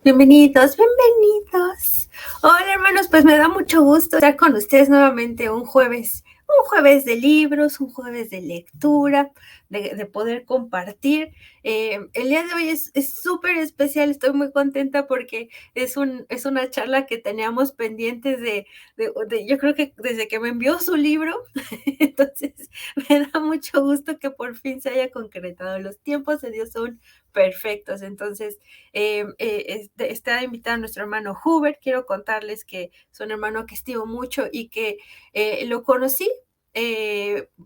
Bienvenidos, bienvenidos. Hola hermanos, pues me da mucho gusto estar con ustedes nuevamente un jueves de libros, un jueves de lectura, de poder compartir. El día de hoy es súper especial, estoy muy contenta porque es una charla que teníamos pendientes yo creo que desde que me envió su libro, entonces me da mucho gusto que por fin se haya concretado. Los tiempos de Dios son perfectos, entonces está invitado nuestro hermano Hubert. Quiero contarles que es un hermano que estimo mucho y que lo conocí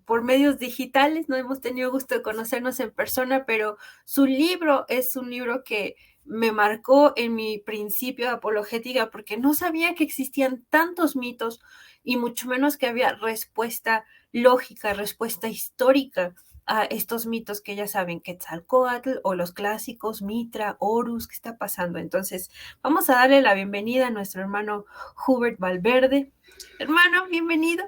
por medios digitales. No hemos tenido gusto de conocernos en persona, pero su libro es un libro que me marcó en mi principio de apologética, porque no sabía que existían tantos mitos y mucho menos que había respuesta lógica, respuesta histórica a estos mitos que ya saben, Quetzalcóatl o los clásicos, Mitra, Horus, ¿qué está pasando? Entonces, vamos a darle la bienvenida a nuestro hermano Hubert Valverde. Hermano, bienvenido.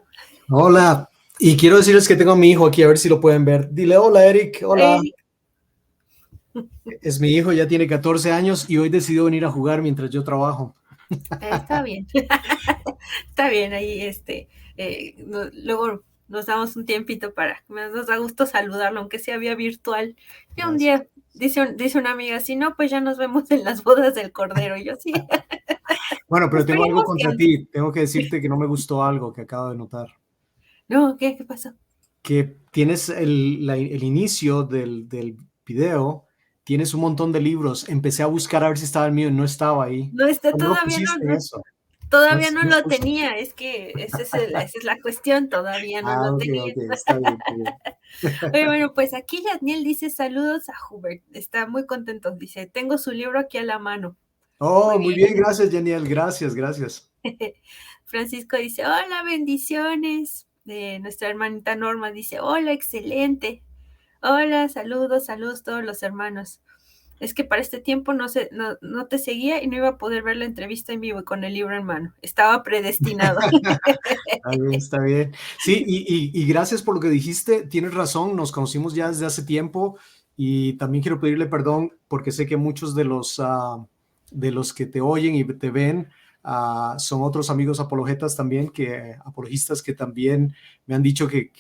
Hola, y quiero decirles que tengo a mi hijo aquí, a ver si lo pueden ver. Dile hola, Eric, hola. Eric. Es mi hijo, ya tiene 14 años y hoy decidió venir a jugar mientras yo trabajo. Está bien. Está bien, ahí luego nos damos un tiempito nos da gusto saludarlo, aunque sea vía virtual. Y un Gracias. día dice una amiga, si no, pues ya nos vemos en las bodas del Cordero. Y yo sí, Bueno, pero tengo algo esperemos que contra ti. Tengo que decirte que no me gustó algo que acabo de notar. no, ¿qué pasó? Que tienes el inicio del video, tienes un montón de libros. Empecé a buscar a ver si estaba el mío y no estaba ahí. No está, ¿Cómo lo pusiste eso? No, todavía no no es lo justo. tenía, es que esa es la cuestión, todavía no lo Ok, tenía. ok, está bien, está bien. Oye, bueno, pues aquí Yadniel dice saludos a Hubert, está muy contento, dice, tengo su libro aquí a la mano. Muy Oh, muy bien, bien. gracias, Janiel. Gracias, gracias. Francisco dice, hola, bendiciones. Nuestra hermanita Norma dice, hola, excelente. Hola, saludos, saludos todos los hermanos. Es que para este tiempo no te seguía y no iba a poder ver la entrevista en vivo y con el libro en mano. Estaba predestinado. Está bien, está bien. Sí, y gracias por lo que dijiste. Tienes razón, nos conocimos ya desde hace tiempo y también quiero pedirle perdón porque sé que muchos de los que te oyen y te ven son otros amigos apologetas también, apologistas que también me han dicho que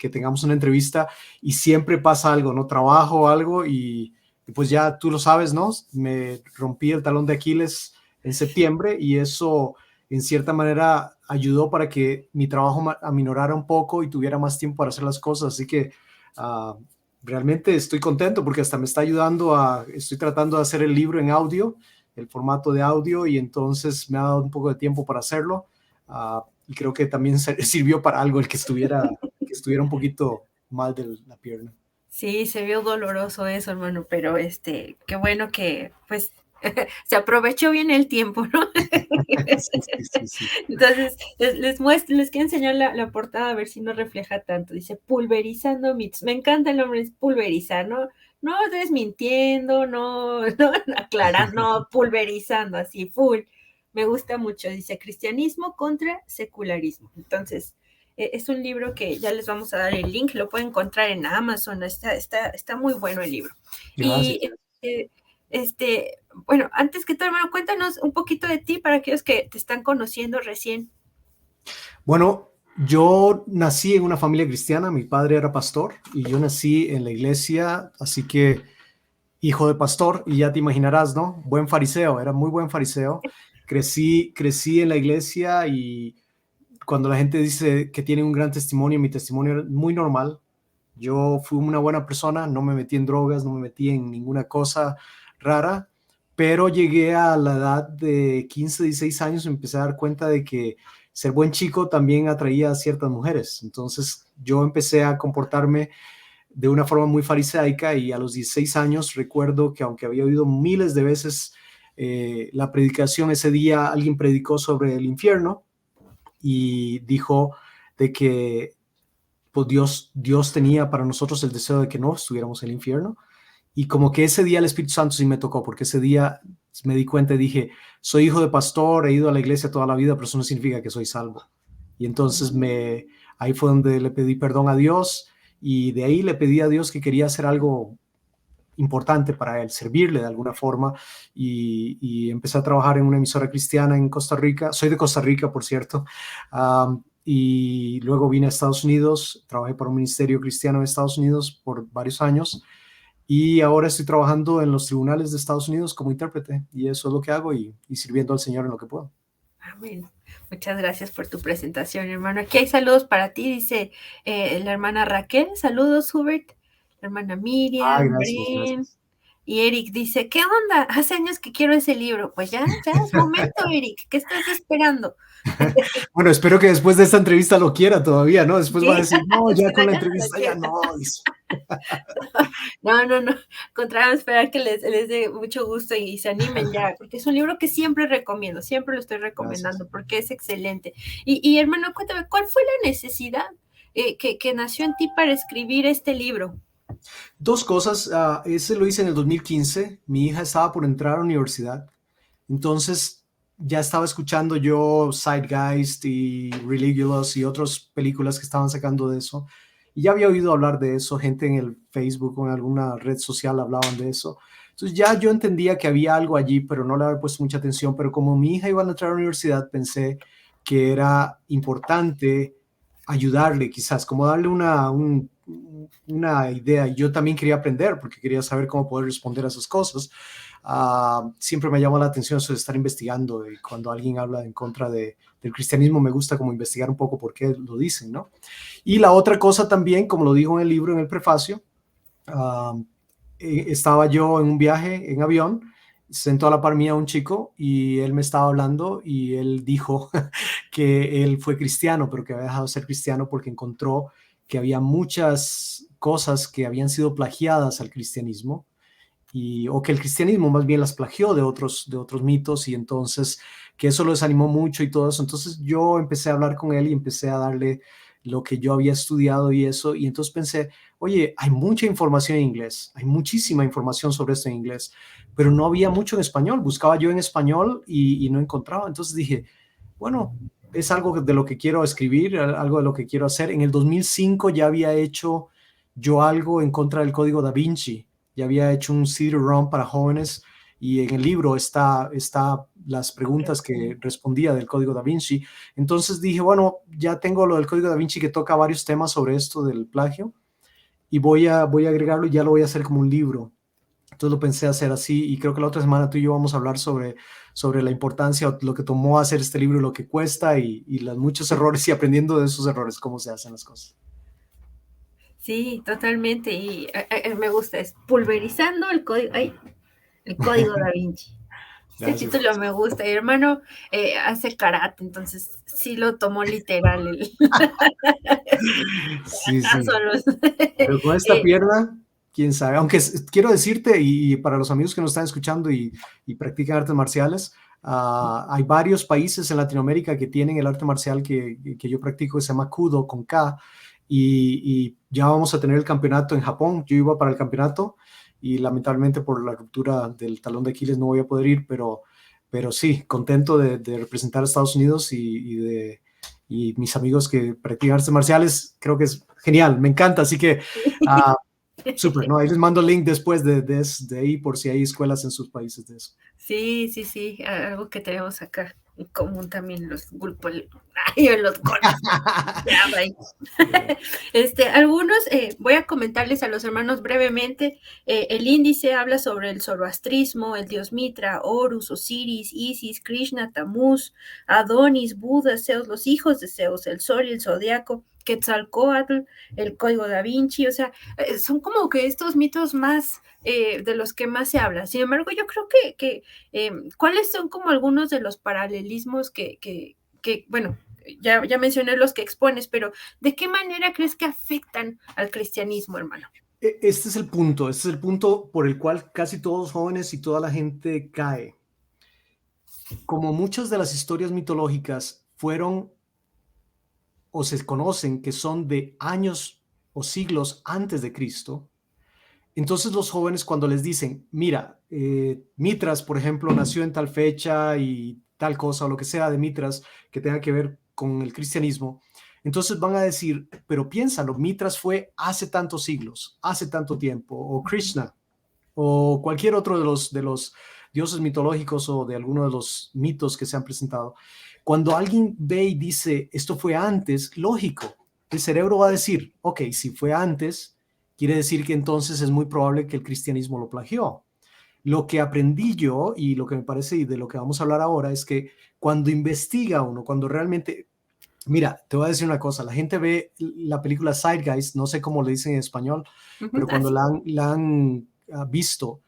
tengamos una entrevista y siempre pasa algo, ¿no? Trabajo o algo y pues ya tú lo sabes, ¿no? Me rompí el talón de Aquiles en septiembre y eso en cierta manera ayudó para que mi trabajo aminorara un poco y tuviera más tiempo para hacer las cosas. Así que realmente estoy contento porque hasta me está ayudando estoy tratando de hacer el libro en audio, el formato de audio, y entonces me ha dado un poco de tiempo para hacerlo. Y creo que también sirvió para algo el que estuviera un poquito mal de la pierna. Sí, se vio doloroso eso, hermano, pero qué bueno que pues se aprovechó bien el tiempo, ¿no? Sí, sí, sí, sí. Entonces, les quiero enseñar la portada a ver si no refleja tanto. Dice pulverizando mitos. Me encanta el nombre, es pulverizar, ¿no? No desmintiendo, no aclarando, no, pulverizando, así, full. Me gusta mucho. Dice cristianismo contra secularismo. Entonces, es un libro que ya les vamos a dar el link, lo pueden encontrar en Amazon, está muy bueno el libro. Gracias. Y eh, bueno, antes que todo, hermano, cuéntanos un poquito de ti para aquellos que te están conociendo recién. Bueno, yo nací en una familia cristiana, mi padre era pastor y yo nací en la iglesia, así que hijo de pastor, y ya te imaginarás, ¿no? Buen fariseo, era muy buen fariseo. Crecí en la iglesia y cuando la gente dice que tiene un gran testimonio, mi testimonio era muy normal. Yo fui una buena persona, no me metí en drogas, no me metí en ninguna cosa rara, pero llegué a la edad de 15, 16 años y me empecé a dar cuenta de que ser buen chico también atraía a ciertas mujeres. Entonces yo empecé a comportarme de una forma muy farisaica y a los 16 años recuerdo que aunque había oído miles de veces la predicación, ese día alguien predicó sobre el infierno y dijo de que pues Dios tenía para nosotros el deseo de que no estuviéramos en el infierno. Y como que ese día el Espíritu Santo sí me tocó, porque ese día me di cuenta y dije, soy hijo de pastor, he ido a la iglesia toda la vida, pero eso no significa que soy salvo. Y entonces ahí fue donde le pedí perdón a Dios y de ahí le pedí a Dios que quería hacer algo importante para él, servirle de alguna forma, y empecé a trabajar en una emisora cristiana en Costa Rica. Soy de Costa Rica, por cierto. Y luego vine a Estados Unidos, trabajé para un ministerio cristiano de Estados Unidos por varios años, y ahora estoy trabajando en los tribunales de Estados Unidos como intérprete, y eso es lo que hago, y sirviendo al Señor en lo que puedo. Amén. Muchas gracias por tu presentación, hermano. Aquí hay saludos para ti, dice la hermana Raquel. Saludos, Hubert. La hermana Miriam, Gracias, Bren. gracias. Y Eric dice, ¿qué onda? Hace años que quiero ese libro. Pues ya es momento, Eric. ¿Qué estás esperando? Bueno, espero que después de esta entrevista lo quiera todavía, ¿no? Después Sí, va a decir, no, ya con la ya no lo entrevista ya quiero. no. Dice. No. Contrario, esperar que les dé mucho gusto y se animen ya, porque es un libro que siempre recomiendo, siempre lo estoy recomendando Gracias. porque es excelente. Y hermano, cuéntame, ¿cuál fue la necesidad que nació en ti para escribir este libro? Dos cosas. Ese lo hice en el 2015. Mi hija estaba por entrar a la universidad. Entonces ya estaba escuchando yo Zeitgeist y Religulous y otras películas que estaban sacando de eso. Y ya había oído hablar de eso. Gente en el Facebook o en alguna red social hablaban de eso. Entonces ya yo entendía que había algo allí, pero no le había puesto mucha atención. Pero como mi hija iba a entrar a la universidad, pensé que era importante ayudarle, quizás, como darle una idea. Yo también quería aprender porque quería saber cómo poder responder a esas cosas. Siempre me llama la atención eso de estar investigando, y cuando alguien habla en contra del cristianismo me gusta como investigar un poco por qué lo dicen, ¿no? Y la otra cosa también, como lo dijo en el libro, en el prefacio, estaba yo en un viaje en avión, sentó a la par mía un chico y él me estaba hablando y él dijo que él fue cristiano, pero que había dejado de ser cristiano porque encontró que había muchas cosas que habían sido plagiadas al cristianismo, o que el cristianismo más bien las plagió de otros mitos, y entonces que eso lo desanimó mucho y todo eso. Entonces yo empecé a hablar con él y empecé a darle lo que yo había estudiado y eso, y entonces pensé, oye, hay mucha información en inglés, hay muchísima información sobre esto en inglés, pero no había mucho en español. Buscaba yo en español y no encontraba. Entonces dije, bueno, es algo de lo que quiero escribir, algo de lo que quiero hacer. En el 2005 ya había hecho yo algo en contra del Código Da Vinci, ya había hecho un CD-ROM para jóvenes, y en el libro está las preguntas que respondía del Código Da Vinci. Entonces dije, bueno, ya tengo lo del Código Da Vinci que toca varios temas sobre esto del plagio, y voy a agregarlo y ya lo voy a hacer como un libro. Entonces lo pensé hacer así, y creo que la otra semana tú y yo vamos a hablar sobre la importancia, lo que tomó hacer este libro, lo que cuesta, y los muchos errores, y aprendiendo de esos errores, cómo se hacen las cosas. Sí, totalmente. Y me gusta, es pulverizando el código, el código Da Vinci. Este Gracias. título me gusta. Y hermano hace karate, entonces sí lo tomó literal. Sí, sí. Solos. Pero con esta pierna, quién sabe. Aunque quiero decirte, y para los amigos que nos están escuchando y practican artes marciales, hay varios países en Latinoamérica que tienen el arte marcial que yo practico, que se llama Kudo con K, y ya vamos a tener el campeonato en Japón. Yo iba para el campeonato y lamentablemente por la ruptura del talón de Aquiles no voy a poder ir, pero sí, contento de representar a Estados Unidos y mis amigos que practican artes marciales. Creo que es genial, me encanta, así que súper, ¿no? Ahí les mando el link después de ahí, por si hay escuelas en sus países de eso. Sí, algo que tenemos acá en común también, los grupos, los golpes. Algunos, voy a comentarles a los hermanos brevemente. El índice habla sobre el zoroastrismo, el dios Mitra, Horus, Osiris, Isis, Krishna, Tamuz, Adonis, Buda, Zeus, los hijos de Zeus, el sol y el zodiaco, Quetzalcóatl, el código Da Vinci. O sea, son como que estos mitos más de los que más se habla. Sin embargo, yo creo que ¿cuáles son como algunos de los paralelismos que bueno, ya mencioné los que expones, pero ¿de qué manera crees que afectan al cristianismo, hermano? Este es el punto por el cual casi todos los jóvenes y toda la gente cae. Como muchas de las historias mitológicas fueron o se conocen que son de años o siglos antes de Cristo, entonces los jóvenes, cuando les dicen, mira, Mitras, por ejemplo, nació en tal fecha y tal cosa, o lo que sea de Mitras que tenga que ver con el cristianismo, entonces van a decir, pero piénsalo, Mitras fue hace tantos siglos, hace tanto tiempo, o Krishna. o cualquier otro de los dioses mitológicos o de alguno de los mitos que se han presentado, cuando alguien ve y dice, esto fue antes, lógico, el cerebro va a decir, ok, si fue antes, quiere decir que entonces es muy probable que el cristianismo lo plagió. Lo que aprendí yo y lo que me parece y de lo que vamos a hablar ahora es que cuando investiga uno, cuando realmente, mira, te voy a decir una cosa, la gente ve la película Zeitgeist, no sé cómo le dicen en español, pero cuando Así. la han visto,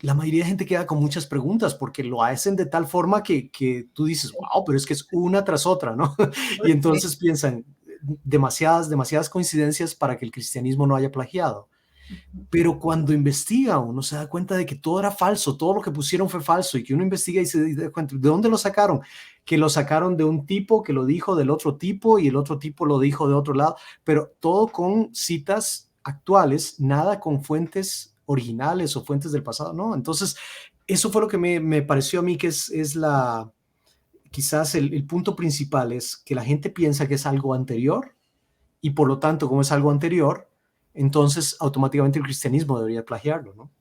la mayoría de gente queda con muchas preguntas porque lo hacen de tal forma que tú dices, wow, pero es que es una tras otra, ¿no? Y Sí. entonces piensan, demasiadas coincidencias para que el cristianismo no haya plagiado. Pero cuando investiga uno se da cuenta de que todo era falso, todo lo que pusieron fue falso y que uno investiga y se da cuenta, ¿de dónde lo sacaron? Que lo sacaron de un tipo que lo dijo del otro tipo y el otro tipo lo dijo de otro lado, pero todo con citas actuales, nada con fuentes originales o fuentes del pasado, ¿no? Entonces, eso fue lo que me pareció a mí que es quizás el punto principal, es que la gente piensa que es algo anterior y por lo tanto, como es algo anterior, entonces automáticamente el cristianismo debería plagiarlo, ¿no?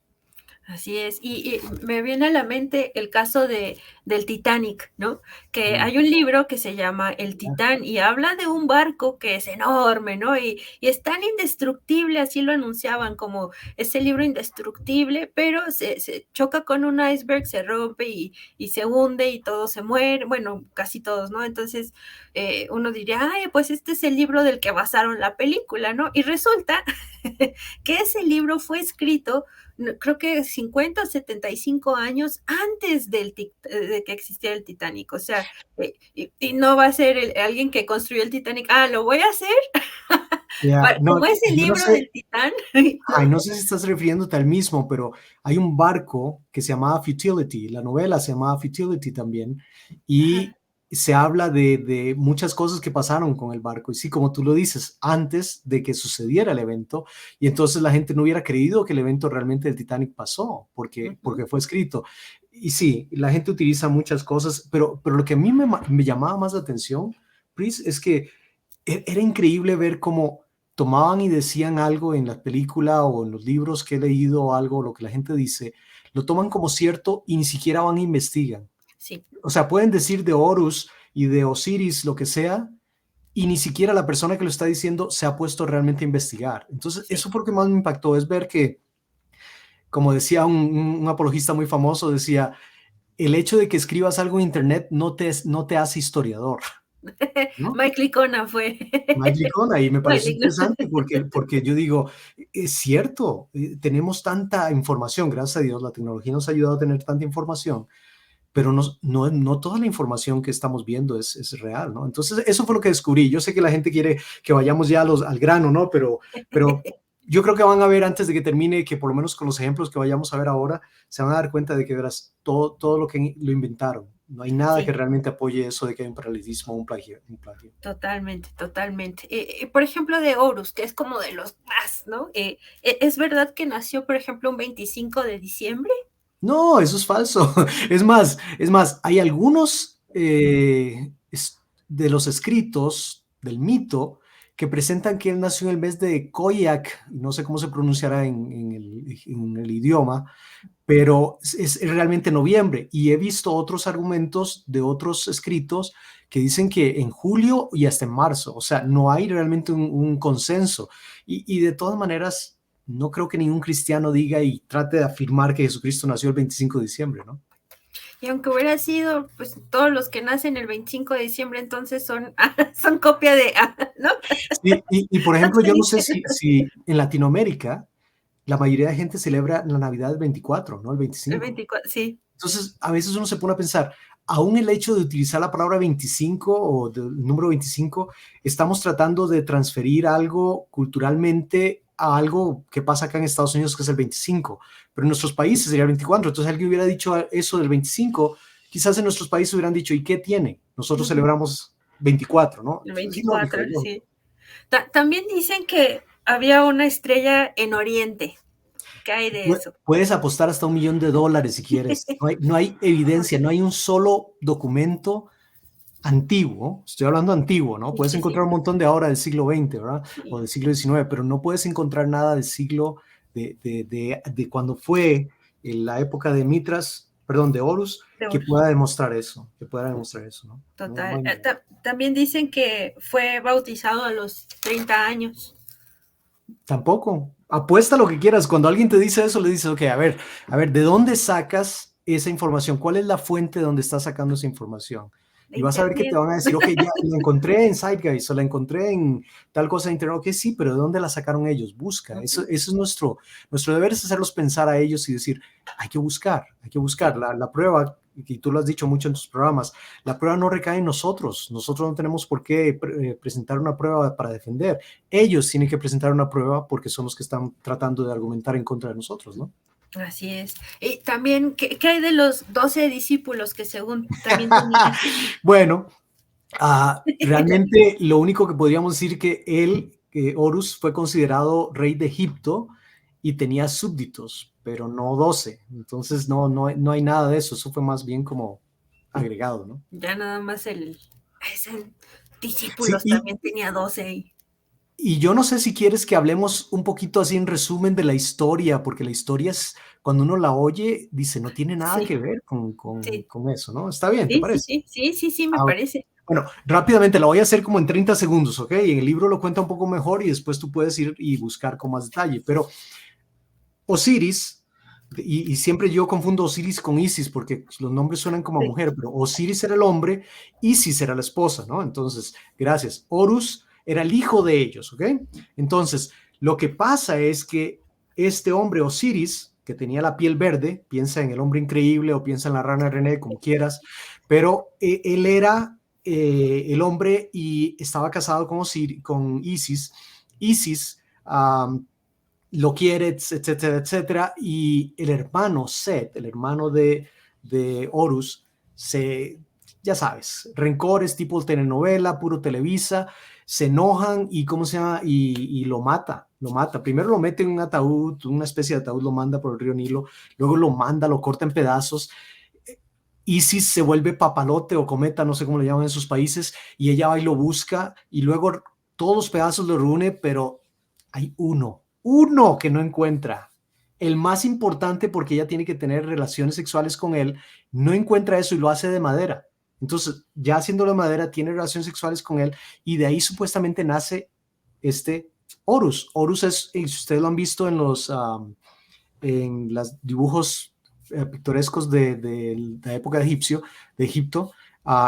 Así es, y me viene a la mente el caso del Titanic, ¿no? Que Mm. hay un libro que se llama El Titán y habla de un barco que es enorme, ¿no? Y es tan indestructible, así lo anunciaban como ese libro indestructible, pero se choca con un iceberg, se rompe y se hunde y todos se mueren, bueno, casi todos, ¿no? Entonces uno diría, ay, pues este es el libro del que basaron la película, ¿no? Y resulta que ese libro fue escrito creo que 50 o 75 años antes de que existiera el Titanic. O sea, y no va a ser alguien que construyó el Titanic, lo voy a hacer, Ya, no, como es el yo no libro sé, del Titán, ay, ¿no? no sé si estás refiriéndote al mismo, pero hay un barco que se llamaba Futility, la novela se llamaba Futility también, Ajá. y se habla de muchas cosas que pasaron con el barco, y sí, como tú lo dices, antes de que sucediera el evento, y entonces la gente no hubiera creído que el evento realmente del Titanic pasó, Ujú. porque fue escrito. Y sí, la gente utiliza muchas cosas, pero lo que a mí me llamaba más la atención, Pris, es que era increíble ver cómo tomaban y decían algo en la película o en los libros que he leído o algo, lo que la gente dice, lo toman como cierto y ni siquiera van e investigan. Sí, O sea, pueden decir de Horus y de Osiris lo que sea, y ni siquiera la persona que lo está diciendo se ha puesto realmente a investigar. Entonces, sí. eso fue lo que más me impactó, es ver que, como decía un apologista muy famoso, decía, el hecho de que escribas algo en Internet no te hace historiador, ¿no? Mike Licona fue. Magic Onda, y me pareció Mike Licona. interesante porque yo digo, es cierto, tenemos tanta información, gracias a Dios, la tecnología nos ha ayudado a tener tanta información, pero no toda la información que estamos viendo es real, ¿no? Entonces, eso fue lo que descubrí. Yo sé que la gente quiere que vayamos ya al grano, ¿no? Pero yo creo que van a ver antes de que termine, que por lo menos con los ejemplos que vayamos a ver ahora, se van a dar cuenta de que verás todo lo que lo inventaron. No hay nada que Sí. realmente apoye eso de que hay un paralelismo o un plagio. Un plagio. Totalmente, totalmente. Por ejemplo, de Horus, que es como de los más, ¿no? ¿Es verdad que nació, por ejemplo, un 25 de diciembre? No, eso es falso. Es más, hay algunos de los escritos del mito que presentan que él nació en el mes de Koyak, no sé cómo se pronunciará en el idioma, pero es realmente noviembre. Y he visto otros argumentos de otros escritos que dicen que en julio y hasta en marzo, o sea, no hay realmente un consenso. Y de todas maneras, no creo que ningún cristiano diga y trate de afirmar que Jesucristo nació el 25 de diciembre, ¿no? Y aunque hubiera sido, pues todos los que nacen el 25 de diciembre entonces son, son copia de, ¿no? Sí, y por ejemplo, yo no sé si en Latinoamérica la mayoría de gente celebra la Navidad el 24, no el El 25. 24, sí, Entonces, a veces uno se pone a pensar, aún el hecho de utilizar la palabra 25 o del número 25, estamos tratando de transferir algo culturalmente a algo que pasa acá en Estados Unidos, que es el 25, pero en nuestros países sería el 24. Entonces, alguien hubiera dicho eso del 25, quizás en nuestros países hubieran dicho, ¿y qué tiene? Nosotros ujú, celebramos 24, ¿no? el Es ilógico, 24, ilógico. sí. También dicen que había una estrella en Oriente. ¿Qué hay de eso? Puedes apostar hasta $1 millón si quieres. No hay evidencia, no hay un solo documento antiguo, estoy hablando antiguo, ¿no? Sí, Puedes sí, encontrar sí, un montón de ahora del siglo XX, ¿verdad? O sí. del siglo XIX, pero no puedes encontrar nada del siglo, de cuando fue en la época de Mitras, perdón, de Horus, de que Horus. pueda demostrar eso, ¿no? No Total. hay nada. También dicen que fue bautizado a los 30 años. Tampoco. Apuesta lo que quieras. Cuando alguien te dice eso, le dices, ok, a ver, ¿de dónde sacas esa información? ¿Cuál es la fuente de donde estás sacando esa información? De Y vas a ver que te internet. van a decir, ok, ya la encontré en Zeitgeist o la encontré en tal cosa de internet. Ok, sí, pero ¿de dónde la sacaron ellos? Busca. Eso es nuestro deber, es hacerlos pensar a ellos y decir, hay que buscar, hay que buscar. Sí. La prueba, y tú lo has dicho mucho en tus programas, la prueba no recae en nosotros. Nosotros no tenemos por qué presentar una prueba para defender. Ellos tienen que presentar una prueba porque son los que están tratando de argumentar en contra de nosotros, ¿no? Así es. Y también, ¿qué hay de los 12 discípulos que según también tenían? Bueno, realmente lo único que podríamos decir que Horus, fue considerado rey de Egipto y tenía súbditos, pero no 12. Entonces no hay nada de eso. Eso fue más bien como agregado, ¿no? Ya nada más ese Sí, discípulos también tenía 12. y yo no sé si quieres que hablemos un poquito así en resumen de la historia, porque la historia es, cuando uno la oye, dice, no tiene nada Sí, que ver con, con, sí, con eso, ¿no? Está bien, ¿te sí, sí, parece? sí, sí, sí, sí, me Ah, parece. bueno, rápidamente, la voy a hacer como en 30 segundos, ¿ok? En el libro lo cuenta un poco mejor y después tú puedes ir y buscar con más detalle, pero Osiris, y siempre yo confundo Osiris con Isis porque los nombres suenan como a Sí, mujer, pero Osiris era el hombre, Isis era la esposa, ¿no? Entonces, gracias. Horus era el hijo de ellos, ¿ok? Entonces, lo que pasa es que este hombre Osiris, que tenía la piel verde, piensa en el hombre increíble o piensa en la rana René, como quieras, pero él era el hombre y estaba casado con Isis. Isis lo quiere, etcétera, etcétera. Y el hermano Set, el hermano de Horus, ya sabes, rencores tipo telenovela, puro Televisa, se enojan y, ¿cómo se llama? Y lo mata, lo mata. Primero lo mete en un ataúd, una especie de ataúd, lo manda por el río Nilo, luego lo manda, lo corta en pedazos. Isis se vuelve papalote o cometa, no sé cómo le llaman en sus países, y ella va y lo busca y luego todos los pedazos lo reúne, pero hay uno que no encuentra. El más importante porque ella tiene que tener relaciones sexuales con él, no encuentra eso y lo hace de madera. Entonces, ya haciéndolo de madera, tiene relaciones sexuales con él y de ahí supuestamente nace este Horus. Horus es, si ustedes lo han visto en los dibujos pictorescos de la época de Egipto,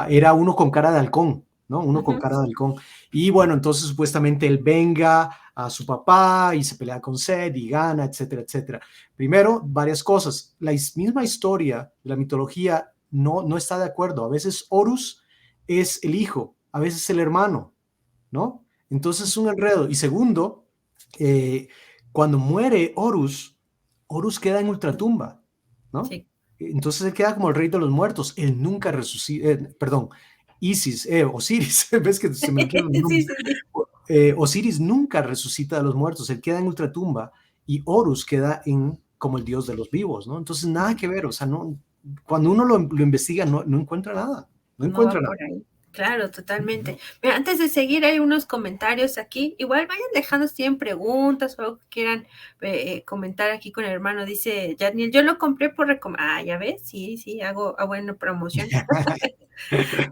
era uno con cara de halcón, ¿no? Uno con cara de halcón. Y bueno, entonces supuestamente él venga a su papá y se pelea con Seth y gana, etcétera, etcétera. Primero, varias cosas. La misma historia, la mitología, no está de acuerdo. A veces Horus es el hijo, a veces el hermano, ¿no? Entonces es un enredo. Y segundo, cuando muere Horus, Horus queda en ultratumba, ¿no? sí. Entonces él queda como el rey de los muertos. Él nunca resucita, perdón, Isis, Osiris, ves que se me mezclan los Sí, nombres. sí, sí. Osiris nunca resucita de los muertos, él queda en ultratumba y Horus queda como el dios de los vivos, ¿no? Entonces nada que ver, o sea, no, cuando uno lo investiga no encuentra nada, no No va encuentra nada. por ahí. Claro, totalmente. Mira, antes de seguir, hay unos comentarios aquí. Igual vayan dejando si tienen preguntas o algo que quieran comentar aquí con el hermano. Dice Daniel, yo lo compré por ya ves, sí, sí, hago buena promoción.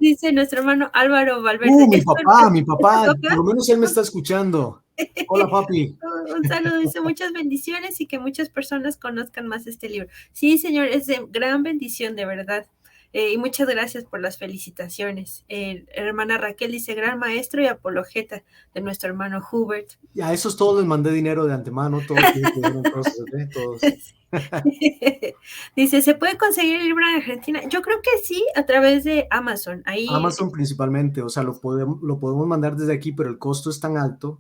Dice nuestro hermano Álvaro Valverde. Mi ¿Esto papá, toca? por lo menos él me está escuchando. Hola, papi. Un saludo, dice muchas bendiciones y que muchas personas conozcan más este libro. Sí, señor, es de gran bendición, de verdad. Y muchas gracias por las felicitaciones. Hermana Raquel dice, gran maestro y apologeta de nuestro hermano Hubert. Y a esos todos les mandé dinero de antemano, todos tienen que ver entonces, ¿ok? Todos. Dice, ¿se puede conseguir el libro en Argentina? Yo creo que sí, a través de Amazon. Ahí, Amazon principalmente, o sea, lo podemos mandar desde aquí, pero el costo es tan alto,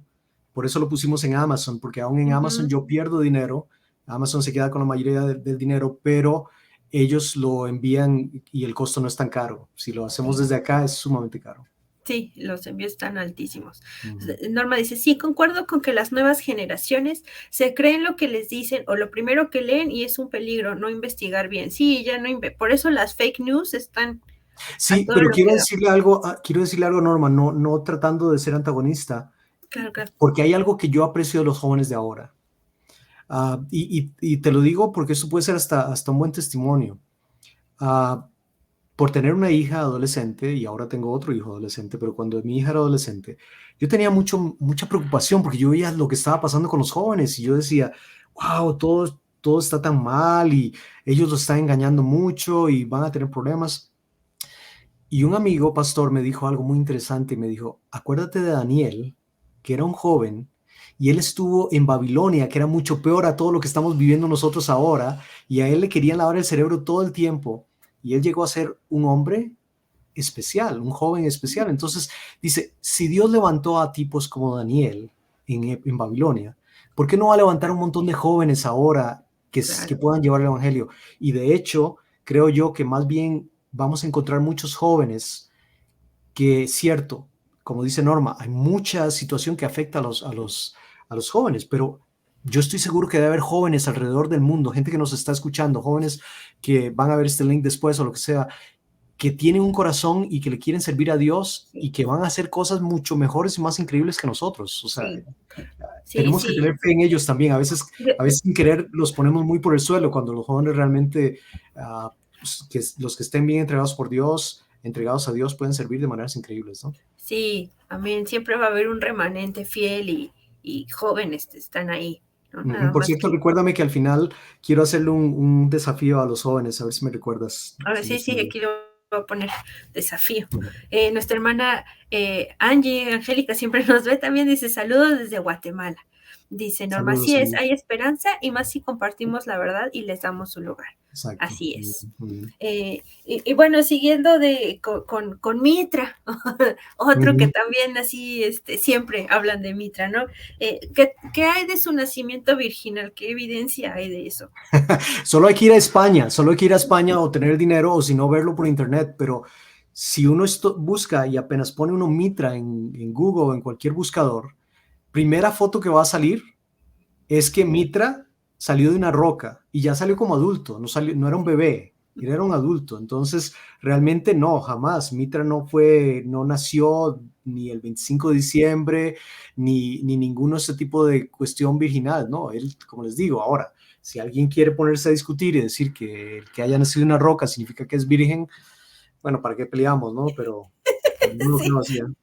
por eso lo pusimos en Amazon, porque aún en Amazon yo pierdo dinero, Amazon se queda con la mayoría del dinero, pero ellos lo envían y el costo no es tan caro. Si lo hacemos desde acá es sumamente caro. sí, los envíos están altísimos. Norma dice, sí, concuerdo con que las nuevas generaciones se creen lo que les dicen o lo primero que leen y es un peligro no investigar bien. Sí, ya no, por eso las fake news están a Sí, todo pero lo que da. quiero decirle algo, Norma, no tratando de ser antagonista, Claro, claro. porque hay algo que yo aprecio de los jóvenes de ahora. Y te lo digo porque eso puede ser hasta un buen testimonio. Ah, por tener una hija adolescente, y ahora tengo otro hijo adolescente, pero cuando mi hija era adolescente, yo tenía mucha preocupación porque yo veía lo que estaba pasando con los jóvenes y yo decía, wow, todo está tan mal y ellos lo están engañando mucho y van a tener problemas. Y un amigo pastor me dijo algo muy interesante y me dijo, acuérdate de Daniel, que era un joven, y él estuvo en Babilonia, que era mucho peor a todo lo que estamos viviendo nosotros ahora, y a él le querían lavar el cerebro todo el tiempo, y él llegó a ser un hombre especial, un joven especial. Entonces dice, si Dios levantó a tipos como Daniel en Babilonia, ¿por qué no va a levantar un montón de jóvenes ahora que Claro. puedan llevar el Evangelio? Y de hecho, creo yo que más bien vamos a encontrar muchos jóvenes que, cierto, como dice Norma, hay mucha situación que afecta a los jóvenes, pero yo estoy seguro que debe haber jóvenes alrededor del mundo, gente que nos está escuchando, jóvenes que van a ver este link después o lo que sea, que tienen un corazón y que le quieren servir a Dios y Sí, que van a hacer cosas mucho mejores y más increíbles que nosotros. O sea, sí, sí, tenemos que sí. tener fe en ellos también. A veces sin querer los ponemos muy por el suelo cuando los jóvenes realmente, pues, los que estén bien entregados por Dios, entregados a Dios, pueden servir de maneras increíbles, ¿no? Sí, amén. Siempre va a haber un remanente fiel y jóvenes están ahí, ¿no? Nada Por más cierto, que, recuérdame que al final quiero hacerle un desafío a los jóvenes, a ver si me recuerdas. ahora Si no sí, se me sí, olvida. aquí lo voy a poner desafío. Ujú. Nuestra hermana Angie, Angélica, siempre nos ve también, dice saludos desde Guatemala. Dice Norma, Saludos, así es, saludos. hay esperanza y más si compartimos la verdad y les damos su lugar. Exacto. Así Muy es. bien, muy bien. Y bueno, siguiendo con Mitra, otro que Ujú. también así siempre hablan de Mitra, ¿no? ¿Qué hay de su nacimiento virginal? ¿Qué evidencia hay de eso? Solo hay que ir a España, solo hay que ir a España o tener el dinero o si no verlo por internet, pero si uno busca y apenas pone uno Mitra en Google o en cualquier buscador, primera foto que va a salir es que Mitra salió de una roca y ya salió como adulto, no era un bebé, era un adulto. Entonces, realmente no, jamás. Mitra no nació ni el 25 de diciembre, ni ninguno de ese tipo de cuestión virginal, no. Él, como les digo, ahora, si alguien quiere ponerse a discutir y decir que el que haya nacido de una roca significa que es virgen, bueno, ¿para qué peleamos, no? Pero no lo creo Sí, así, ¿eh?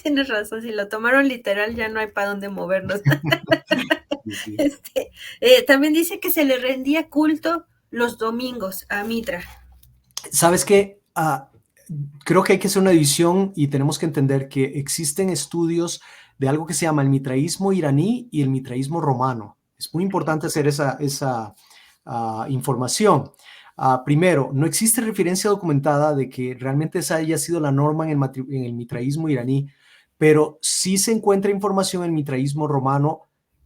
tienes razón, si lo tomaron literal ya no hay para dónde movernos. Sí, sí. Este, también dice que se le rendía culto los domingos a Mitra. ¿Sabes qué? Creo que hay que hacer una división y tenemos que entender que existen estudios de algo que se llama el mitraísmo iraní y el mitraísmo romano. Es muy Okay. importante hacer esa información. Primero, no existe referencia documentada de que realmente esa haya sido la norma en el mitraísmo iraní, pero sí se encuentra información en el mitraísmo romano.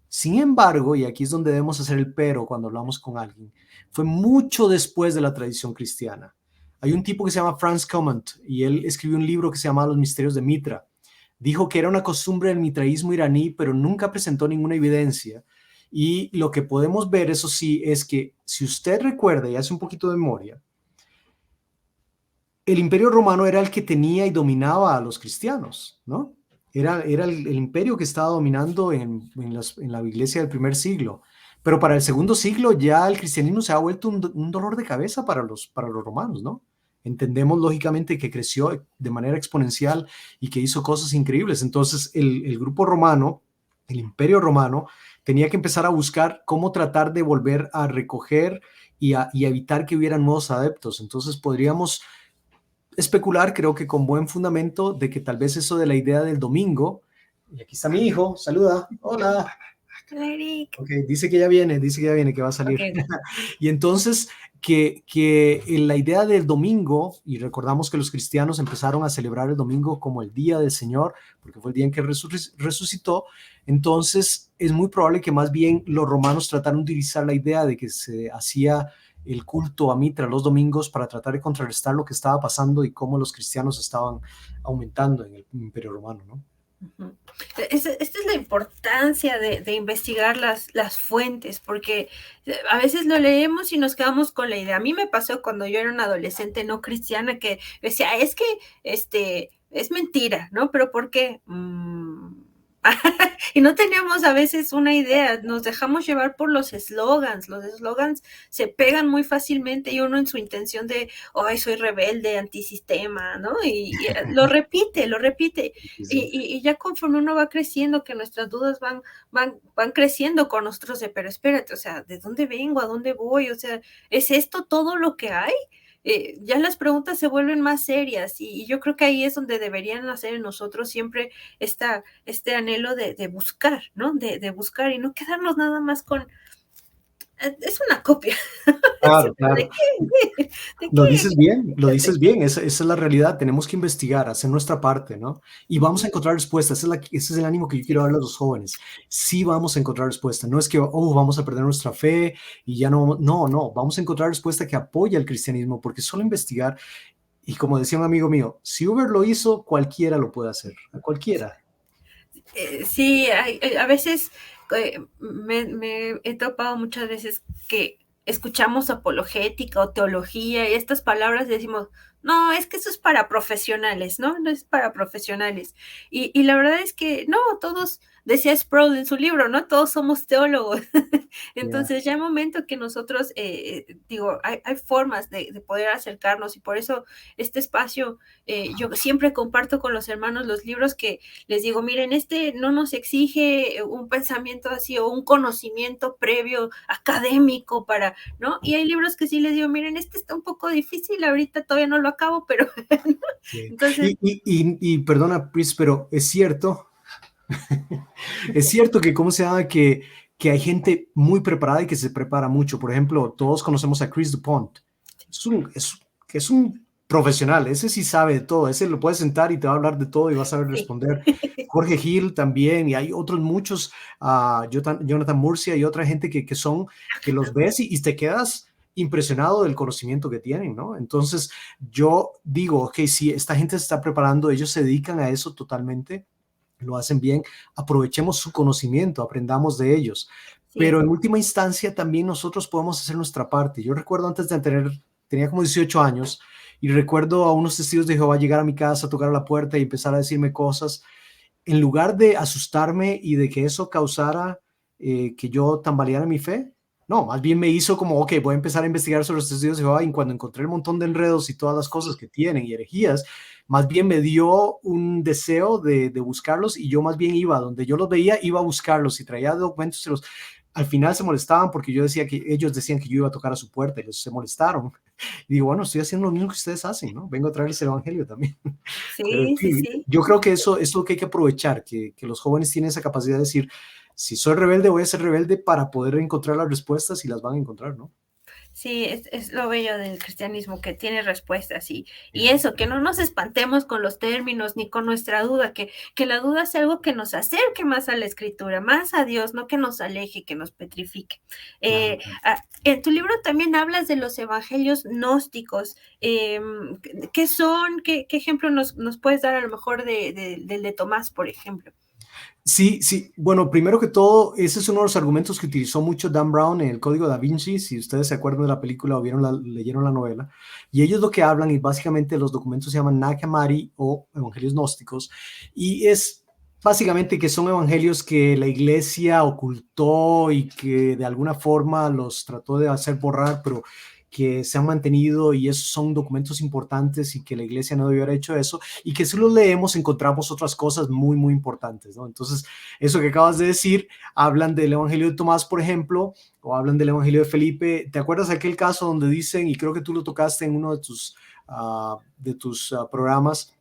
Sin embargo, y aquí es donde debemos hacer el pero cuando hablamos con alguien, fue mucho después de la tradición cristiana. Hay un tipo que se llama Franz Clement y él escribió un libro que se llama Los Misterios de Mitra. Dijo que era una costumbre del mitraísmo iraní, pero nunca presentó ninguna evidencia. Y lo que podemos ver, eso sí, es que si usted recuerda y hace un poquito de memoria, el imperio romano era el que tenía y dominaba a los cristianos, ¿no? Era el imperio que estaba dominando en la iglesia del primer siglo. Pero para el segundo siglo ya el cristianismo se ha vuelto un dolor de cabeza para los romanos, ¿no? Entendemos lógicamente que creció de manera exponencial y que hizo cosas increíbles. Entonces el grupo romano, el imperio romano, tenía que empezar a buscar cómo tratar de volver a recoger y a evitar que hubiera nuevos adeptos. Entonces podríamos especular, creo que con buen fundamento, de que tal vez eso de la idea del domingo, y aquí está mi hijo, saluda, hola, Eric. ok, dice que ya viene, que va a salir. Okay, okay. Y entonces, que la idea del domingo, y recordamos que los cristianos empezaron a celebrar el domingo como el día del Señor, porque fue el día en que resucitó, entonces es muy probable que más bien los romanos trataron de utilizar la idea de que se hacía el culto a Mitra los domingos para tratar de contrarrestar lo que estaba pasando y cómo los cristianos estaban aumentando en el Imperio Romano, ¿no? Ujú. Esta es la importancia de investigar las fuentes, porque a veces lo leemos y nos quedamos con la idea. A mí me pasó cuando yo era una adolescente no cristiana que decía, es que es mentira, ¿no? Pero ¿por qué? Y no teníamos a veces una idea, nos dejamos llevar por los eslogans se pegan muy fácilmente y uno en su intención de, ay, soy rebelde, antisistema, ¿no? Y lo repite, Sí. y ya conforme uno va creciendo, que nuestras dudas van creciendo con nosotros de, pero espérate, o sea, ¿de dónde vengo? ¿A dónde voy? O sea, ¿es esto todo lo que hay? Ya las preguntas se vuelven más serias y yo creo que ahí es donde deberían hacer en nosotros siempre este anhelo de buscar, ¿no? De buscar y no quedarnos nada más con, es una copia. Claro, ¿De claro. qué? ¿De qué? Lo dices bien, esa es la realidad, tenemos que investigar, hacer nuestra parte, ¿no? Y vamos a Ujú, encontrar respuestas, ese es el ánimo que yo quiero sí, darle a los jóvenes, sí vamos a encontrar respuestas, no es que, oh, vamos a perder nuestra fe y ya no, no, no, vamos a encontrar respuesta que apoya el cristianismo, porque solo investigar, y como decía un amigo mío, si Uber lo hizo, cualquiera lo puede hacer, a cualquiera. sí, a veces me he topado muchas veces que escuchamos apologética o teología y estas palabras y decimos, no, es que eso es para profesionales, ¿no? No es para profesionales. Y la verdad es que no, todos, decía Sproul en su libro, ¿no? Todos somos teólogos. Yeah. Entonces ya el momento que nosotros, digo, hay formas de poder acercarnos y por eso este espacio, yo siempre comparto con los hermanos los libros que les digo, miren, este no nos exige un pensamiento así o un conocimiento previo académico para, ¿no? Y hay libros que sí les digo, miren, este está un poco difícil, ahorita todavía no lo acabo, pero Sí. entonces, Y perdona, Chris, pero es cierto, es cierto que, ¿cómo se llama? Que hay gente muy preparada y que se prepara mucho. Por ejemplo, todos conocemos a Chris DuPont. Es un profesional, ese sí sabe de todo, ese lo puedes sentar y te va a hablar de todo y vas a saber sí, responder. Jorge Hill también, y hay otros muchos, Jonathan Murcia y otra gente que los ves y te quedas impresionado del conocimiento que tienen, ¿no? Entonces, yo digo, ok, si esta gente se está preparando, ellos se dedican a eso totalmente, lo hacen bien, aprovechemos su conocimiento, aprendamos de ellos. Pero sí, en última instancia también nosotros podemos hacer nuestra parte. Yo recuerdo antes de tenía como 18 años y recuerdo a unos testigos de Jehová llegar a mi casa, tocar a la puerta y empezar a decirme cosas. En lugar de asustarme y de que eso causara que yo tambaleara mi fe, no, más bien me hizo como, ok, voy a empezar a investigar sobre los testigos de Jehová y cuando encontré el montón de enredos y todas las cosas que tienen y herejías, más bien me dio un deseo de buscarlos y yo más bien iba, donde yo los veía, iba a buscarlos y traía documentos, al final se molestaban porque yo decía que ellos decían que yo iba a tocar a su puerta y ellos se molestaron. Y digo, bueno, estoy haciendo lo mismo que ustedes hacen, ¿no? Vengo a traerles el evangelio también. Pero en sí, sí, fin, sí. yo creo que eso es lo que hay que aprovechar, que los jóvenes tienen esa capacidad de decir, si soy rebelde, voy a ser rebelde para poder encontrar las respuestas y las van a encontrar, ¿no? Sí, es lo bello del cristianismo, que tiene respuestas y Yeah. eso, que no nos espantemos con los términos ni con nuestra duda, que la duda sea algo que nos acerque más a la escritura, más a Dios, no que nos aleje, que nos petrifique. Claro. En tu libro también hablas de los evangelios gnósticos. ¿Qué son? ¿Qué ejemplo nos puedes dar a lo mejor del de Tomás, por ejemplo? Sí, sí. Bueno, primero que todo, ese es uno de los argumentos que utilizó mucho Dan Brown en el Código Da Vinci, si ustedes se acuerdan de la película o leyeron la novela. Y ellos lo que hablan, y básicamente los documentos se llaman Nag Hammadi o Evangelios Gnósticos, y es básicamente que son evangelios que la iglesia ocultó y que de alguna forma los trató de hacer borrar, pero que se han mantenido y esos son documentos importantes y que la iglesia no debió haber hecho eso y que si los leemos encontramos otras cosas muy, muy importantes, ¿no? Entonces, eso que acabas de decir, hablan del Evangelio de Tomás, por ejemplo, o hablan del Evangelio de Felipe. ¿Te acuerdas de aquel caso donde dicen, y creo que tú lo tocaste en uno de tus programas,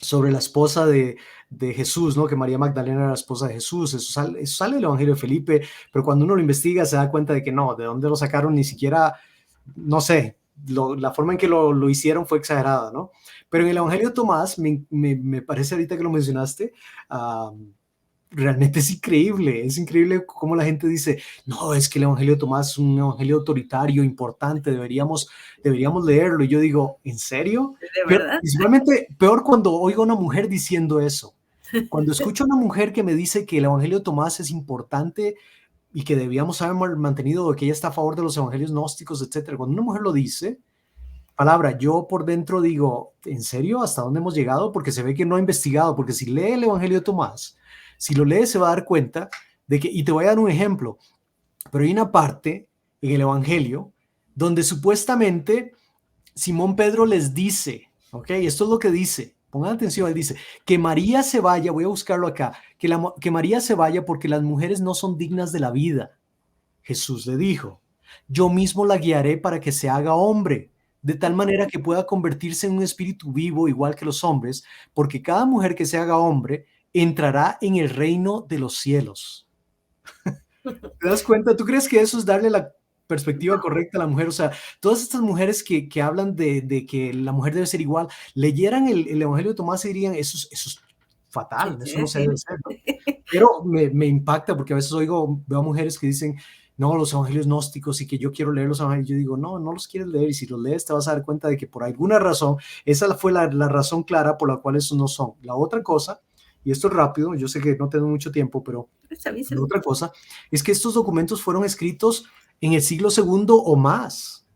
sobre la esposa de Jesús, ¿no? Que María Magdalena era la esposa de Jesús, eso sale del Evangelio de Felipe, pero cuando uno lo investiga se da cuenta de que no, de dónde lo sacaron ni siquiera, no sé, la forma en que lo hicieron fue exagerada, ¿no? Pero en el Evangelio de Tomás, me parece ahorita que lo mencionaste, realmente es increíble cómo la gente dice, no, es que el Evangelio de Tomás es un evangelio autoritario, importante, deberíamos leerlo. Y yo digo, ¿en serio? ¿De Pero verdad? principalmente peor cuando oigo a una mujer diciendo eso. Cuando escucho a una mujer que me dice que el Evangelio de Tomás es importante y que debíamos haber mantenido, que ella está a favor de los evangelios gnósticos, etcétera. Cuando una mujer lo dice, palabra, yo por dentro digo, ¿en serio? ¿Hasta dónde hemos llegado? Porque se ve que no ha investigado, porque si lee el Evangelio de Tomás, Si lo lees se va a dar cuenta de que, y te voy a dar un ejemplo, pero hay una parte en el Evangelio donde supuestamente Simón Pedro les dice, ok, esto es lo que dice, pongan atención, él dice, que María se vaya, voy a buscarlo acá, que María se vaya porque las mujeres no son dignas de la vida. Jesús le dijo, yo mismo la guiaré para que se haga hombre, de tal manera que pueda convertirse en un espíritu vivo igual que los hombres, porque cada mujer que se haga hombre entrará en el reino de los cielos. ¿Te das cuenta? ¿Tú crees que eso es darle la perspectiva correcta a la mujer? O sea, todas estas mujeres que hablan de que la mujer debe ser igual, leyeran el Evangelio de Tomás y dirían, eso es fatal, eso no se debe hacer, ¿no? Pero me impacta porque a veces veo a mujeres que dicen, no, los evangelios gnósticos y que yo quiero leer los evangelios. Yo digo, no, no los quieres leer y si los lees te vas a dar cuenta de que por alguna razón, esa fue la razón clara por la cual esos no son. La otra cosa, y esto es rápido, yo sé que no tengo mucho tiempo, pero la otra cosa es que estos documentos fueron escritos en el siglo segundo o más.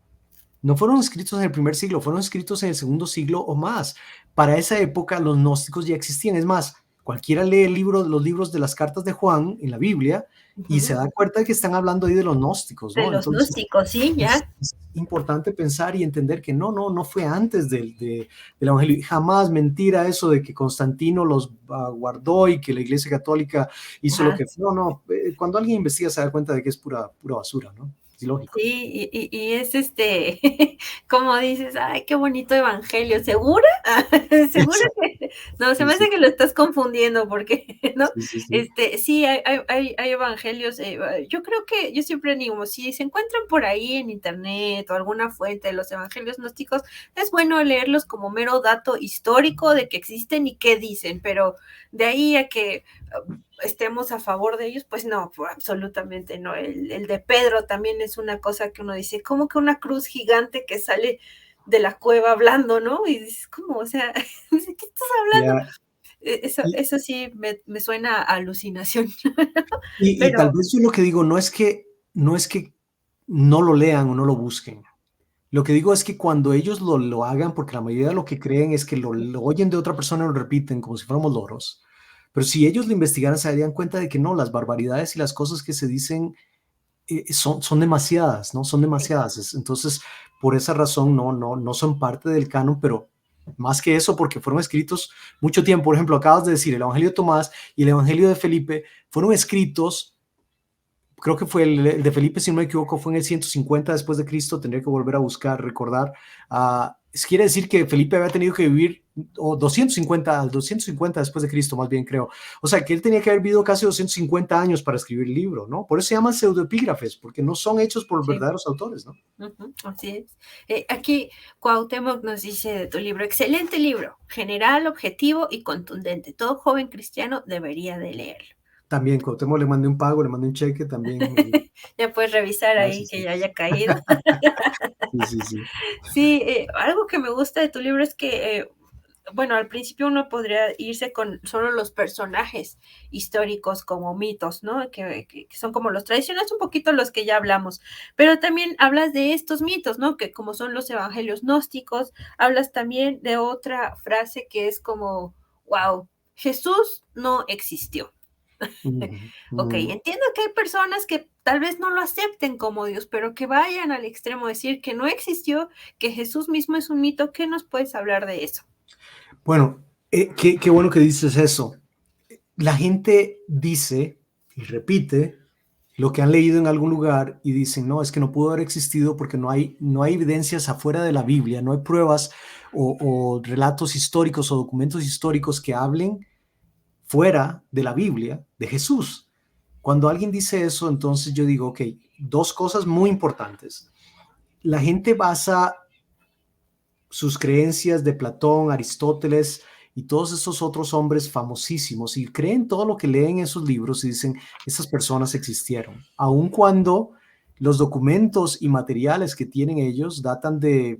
No fueron escritos en el primer siglo, fueron escritos en el segundo siglo o más. Para esa época los gnósticos ya existían. Es más, cualquiera lee los libros de las cartas de Juan en la Biblia y se da cuenta de que están hablando ahí de los gnósticos, ¿no? De los gnósticos, sí, ya. Es importante pensar y entender que no fue antes del Evangelio. Jamás mentira eso de que Constantino los guardó y que la Iglesia Católica hizo lo que... No, cuando alguien investiga se da cuenta de que es pura basura, ¿no? Es ilógico. Sí, y es como dices, ay, qué bonito evangelio, ¿segura? ¿Segura que? No, se me hace que lo estás confundiendo porque, ¿no? Sí, hay evangelios, yo creo que, yo siempre digo, si se encuentran por ahí en internet o alguna fuente de los evangelios gnósticos, es bueno leerlos como mero dato histórico de que existen y qué dicen, pero de ahí a que estemos a favor de ellos, pues no, absolutamente no. El de Pedro también es una cosa que uno dice, como que una cruz gigante que sale de la cueva hablando, ¿no? Y dices, ¿cómo? O sea, ¿de qué estás hablando? Eso sí me suena a alucinación. Y tal vez yo lo que digo no es que no lo lean o no lo busquen. Lo que digo es que cuando ellos lo hagan, porque la mayoría de lo que creen es que lo oyen de otra persona y lo repiten como si fuéramos loros, pero si ellos lo investigaran se darían cuenta de que no, las barbaridades y las cosas que se dicen son demasiadas, ¿no? Son demasiadas. Entonces, por esa razón no son parte del canon, pero más que eso, porque fueron escritos mucho tiempo. Por ejemplo, acabas de decir, el Evangelio de Tomás y el Evangelio de Felipe fueron escritos, creo que fue el de Felipe, si no me equivoco, fue en el 150 después de Cristo, tendría que volver a buscar, recordar. Quiere decir que Felipe había tenido que vivir, o 250 después de Cristo, más bien creo. O sea, que él tenía que haber vivido casi 250 años para escribir el libro, ¿no? Por eso se llaman pseudoepígrafes, porque no son hechos por verdaderos autores, ¿no? Así es. Aquí Cuauhtémoc nos dice de tu libro, excelente libro, general, objetivo y contundente. Todo joven cristiano debería de leerlo. También, Cuauhtémoc le mandé un pago, le mandé un cheque también. Ya puedes revisar ahí que ya haya caído. Sí. Sí, algo que me gusta de tu libro es que, bueno, al principio uno podría irse con solo los personajes históricos como mitos, ¿no? Que son como los tradicionales, un poquito los que ya hablamos, pero también hablas de estos mitos, ¿no? Que como son los evangelios gnósticos, hablas también de otra frase que es como, wow, Jesús no existió. Ok, entiendo que hay personas que tal vez no lo acepten como Dios, pero que vayan al extremo de decir que no existió, que Jesús mismo es un mito. ¿Qué nos puedes hablar de eso? Bueno, qué bueno que dices eso. La gente dice y repite lo que han leído en algún lugar y dicen, no, es que no pudo haber existido porque no hay evidencias afuera de la Biblia, no hay pruebas o relatos históricos o documentos históricos que hablen fuera de la Biblia de Jesús. Cuando alguien dice eso, entonces yo digo, ok, dos cosas muy importantes. La gente basa sus creencias de Platón, Aristóteles y todos esos otros hombres famosísimos y creen todo lo que leen en esos libros y dicen, esas personas existieron, aun cuando los documentos y materiales que tienen ellos datan de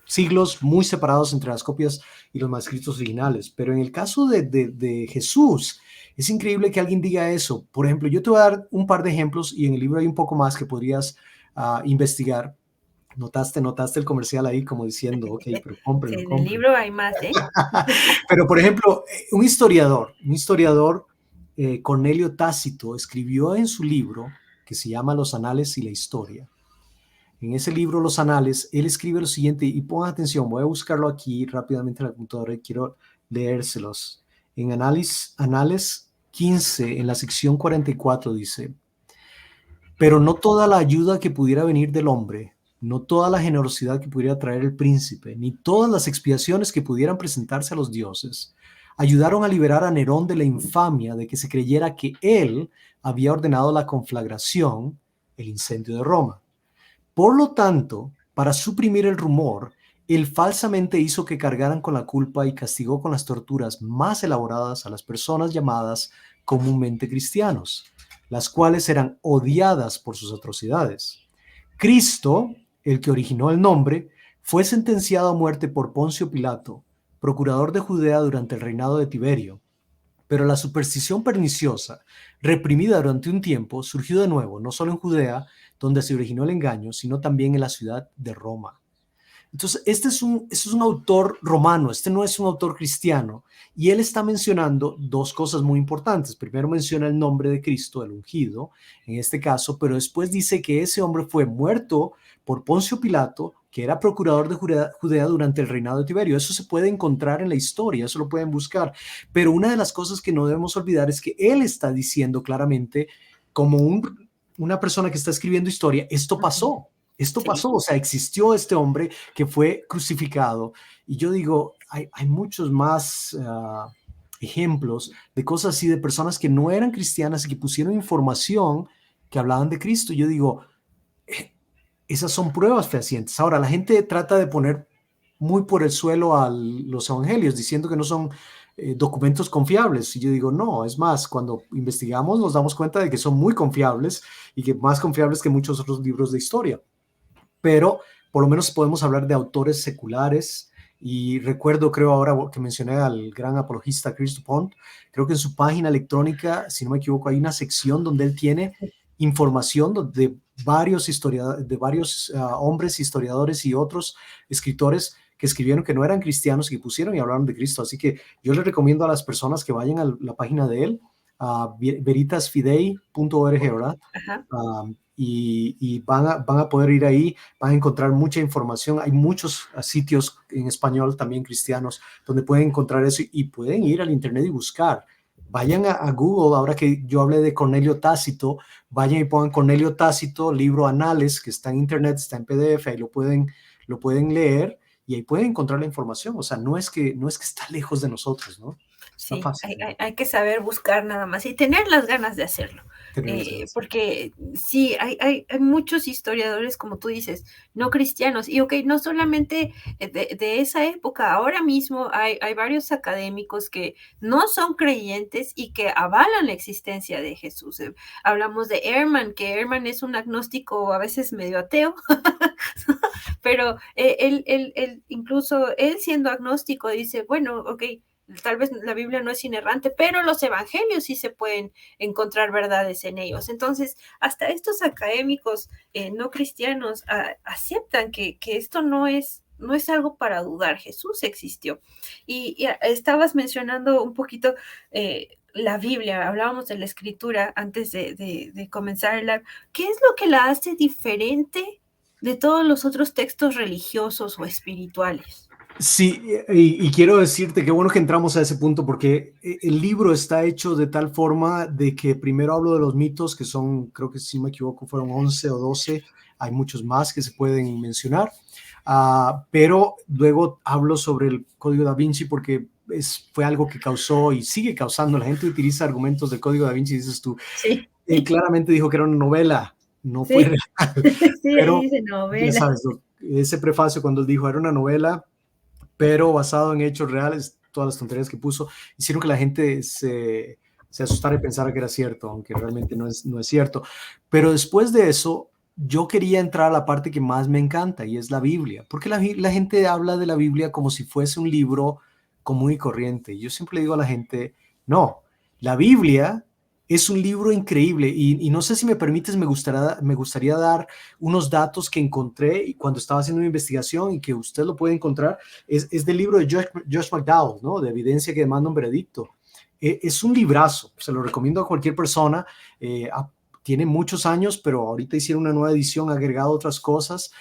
siglos muy separados entre las copias y los manuscritos originales. Pero en el caso de Jesús, es increíble que alguien diga eso. Por ejemplo, yo te voy a dar un par de ejemplos y en el libro hay un poco más que podrías investigar. Notaste el comercial ahí como diciendo, ok, pero Sí, cómprenlo, en el cómprenlo. libro hay más, ¿eh? Pero, por ejemplo, un historiador, Cornelio Tácito, escribió en su libro que se llama Los Anales y la Historia. En ese libro, Los Anales, él escribe lo siguiente, y pongan atención, voy a buscarlo aquí rápidamente en la computadora y quiero leérselos. En Anales 15, en la sección 44, dice: pero no toda la ayuda que pudiera venir del hombre, no toda la generosidad que pudiera traer el príncipe, ni todas las expiaciones que pudieran presentarse a los dioses, ayudaron a liberar a Nerón de la infamia de que se creyera que él había ordenado la conflagración, el incendio de Roma. Por lo tanto, para suprimir el rumor, él falsamente hizo que cargaran con la culpa y castigó con las torturas más elaboradas a las personas llamadas comúnmente cristianos, las cuales eran odiadas por sus atrocidades. Cristo, el que originó el nombre, fue sentenciado a muerte por Poncio Pilato, procurador de Judea durante el reinado de Tiberio. Pero la superstición perniciosa, reprimida durante un tiempo, surgió de nuevo, no solo en Judea, donde se originó el engaño, sino también en la ciudad de Roma. Entonces, este es un autor romano, este no es un autor cristiano, y él está mencionando dos cosas muy importantes. Primero menciona el nombre de Cristo, el ungido, en este caso, pero después dice que ese hombre fue muerto por Poncio Pilato, que era procurador de Judea durante el reinado de Tiberio. Eso se puede encontrar en la historia, eso lo pueden buscar. Pero una de las cosas que no debemos olvidar es que él está diciendo claramente, como una persona que está escribiendo historia, esto pasó. Esto Sí, pasó, o sea, existió este hombre que fue crucificado. Y yo digo, hay muchos más ejemplos de cosas así, de personas que no eran cristianas y que pusieron información que hablaban de Cristo. Yo digo, esas son pruebas fehacientes. Ahora, la gente trata de poner muy por el suelo a los evangelios, diciendo que no son documentos confiables. Y yo digo, no, es más, cuando investigamos nos damos cuenta de que son muy confiables y que más confiables que muchos otros libros de historia. Pero por lo menos podemos hablar de autores seculares. Y recuerdo, creo ahora que mencioné al gran apologista Chris Dupont, creo que en su página electrónica, si no me equivoco, hay una sección donde él tiene información de varios historiadores, de varios hombres historiadores y otros escritores que escribieron que no eran cristianos y que pusieron y hablaron de Cristo. Así que yo les recomiendo a las personas que vayan a la página de él, a veritasfidei.org, ¿verdad? ajá. Y van a poder ir ahí, van a encontrar mucha información. Hay muchos sitios en español también cristianos donde pueden encontrar eso y pueden ir al internet y buscar. Vayan a Google, ahora que yo hablé de Cornelio Tácito, vayan y pongan Cornelio Tácito, libro Anales, que está en internet, está en PDF, ahí lo pueden leer y ahí pueden encontrar la información. O sea, no es que está lejos de nosotros, ¿no? Está Sí, fácil hay que saber buscar nada más y tener las ganas de hacerlo. tener las ganas. Porque sí, hay muchos historiadores, como tú dices, no cristianos. Y ok, no solamente de esa época, ahora mismo hay varios académicos que no son creyentes y que avalan la existencia de Jesús. Hablamos de Ehrman, que Ehrman es un agnóstico a veces medio ateo, pero incluso él siendo agnóstico dice, bueno, ok, tal vez la Biblia no es inerrante, pero los evangelios sí se pueden encontrar verdades en ellos. Entonces, hasta estos académicos no cristianos aceptan que esto no es algo para dudar, Jesús existió. Y estabas mencionando un poquito la Biblia, hablábamos de la escritura antes de comenzar a hablar. ¿Qué es lo que la hace diferente de todos los otros textos religiosos o espirituales? Sí, y quiero decirte qué bueno que entramos a ese punto porque el libro está hecho de tal forma de que primero hablo de los mitos, que son, creo que si no me equivoco, fueron 11 o 12, hay muchos más que se pueden mencionar, pero luego hablo sobre el Código Da Vinci porque fue algo que causó y sigue causando, la gente utiliza argumentos del Código Da Vinci y dices tú, Sí, él claramente dijo que era una novela, no fue sí, real, sí, ahí pero dice ya novela. sabes, ese prefacio cuando él dijo era una novela pero basado en hechos reales, todas las tonterías que puso, hicieron que la gente se asustara y pensara que era cierto, aunque realmente no es cierto. Pero después de eso, yo quería entrar a la parte que más me encanta y es la Biblia, porque la gente habla de la Biblia como si fuese un libro común y corriente. Y yo siempre le digo a la gente, no, la Biblia Es un libro increíble y no sé si me permites, me gustaría dar unos datos que encontré cuando estaba haciendo una investigación y que usted lo puede encontrar. Es del libro de Josh McDowell, ¿no? De Evidencia que demanda un veredicto. Es un librazo, se lo recomiendo a cualquier persona. Tiene muchos años, pero ahorita hicieron una nueva edición, ha agregado otras cosas.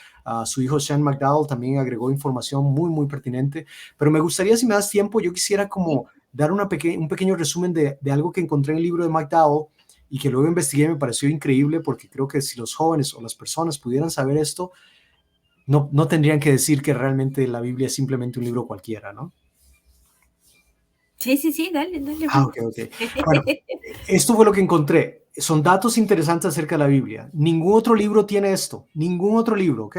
Su hijo Sean McDowell también agregó información muy, muy pertinente. Pero me gustaría, si me das tiempo, yo quisiera como dar un pequeño resumen de algo que encontré en el libro de McDowell y que luego investigué y me pareció increíble, porque creo que si los jóvenes o las personas pudieran saber esto, no tendrían que decir que realmente la Biblia es simplemente un libro cualquiera, ¿no? Sí, sí, sí, dale, dale, Ok, vamos. ok. Bueno, esto fue lo que encontré. Son datos interesantes acerca de la Biblia. Ningún otro libro tiene esto. Ningún otro libro, ¿ok?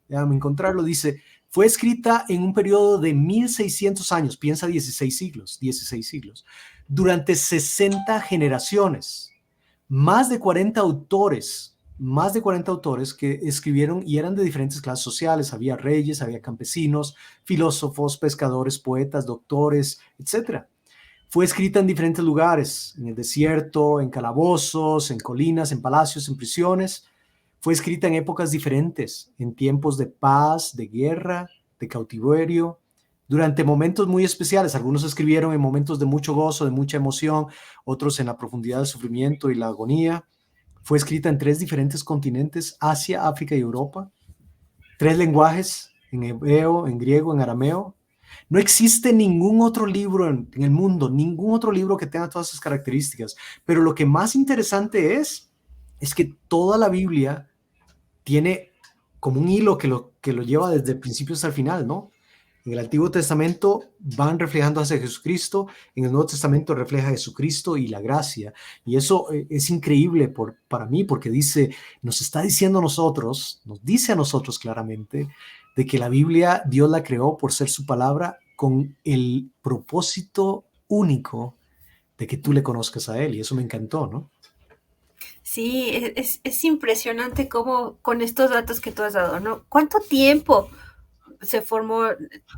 Déjame encontrarlo. Dice, fue escrita en un periodo de 1600 años. Piensa 16 siglos, 16 siglos. Durante 60 generaciones. Más de 40 autores que escribieron y eran de diferentes clases sociales. Había reyes, había campesinos, filósofos, pescadores, poetas, doctores, etcétera. Fue escrita en diferentes lugares, en el desierto, en calabozos, en colinas, en palacios, en prisiones. Fue escrita en épocas diferentes, en tiempos de paz, de guerra, de cautiverio, durante momentos muy especiales. Algunos escribieron en momentos de mucho gozo, de mucha emoción, otros en la profundidad del sufrimiento y la agonía. Fue escrita en 3 diferentes continentes, Asia, África y Europa. 3 lenguajes, en hebreo, en griego, en arameo. No existe ningún otro libro en el mundo, ningún otro libro que tenga todas esas características. Pero lo que más interesante es que toda la Biblia tiene como un hilo que lo lleva desde el principio hasta el final, ¿no? En el Antiguo Testamento van reflejando hacia Jesucristo, en el Nuevo Testamento refleja a Jesucristo y la gracia. Y eso es increíble para mí, porque nos está diciendo a nosotros, nos dice a nosotros claramente, de que la Biblia Dios la creó por ser su palabra con el propósito único de que tú le conozcas a Él. Y eso me encantó, ¿no? Sí, es impresionante cómo con estos datos que tú has dado, ¿no? ¿Cuánto tiempo se formó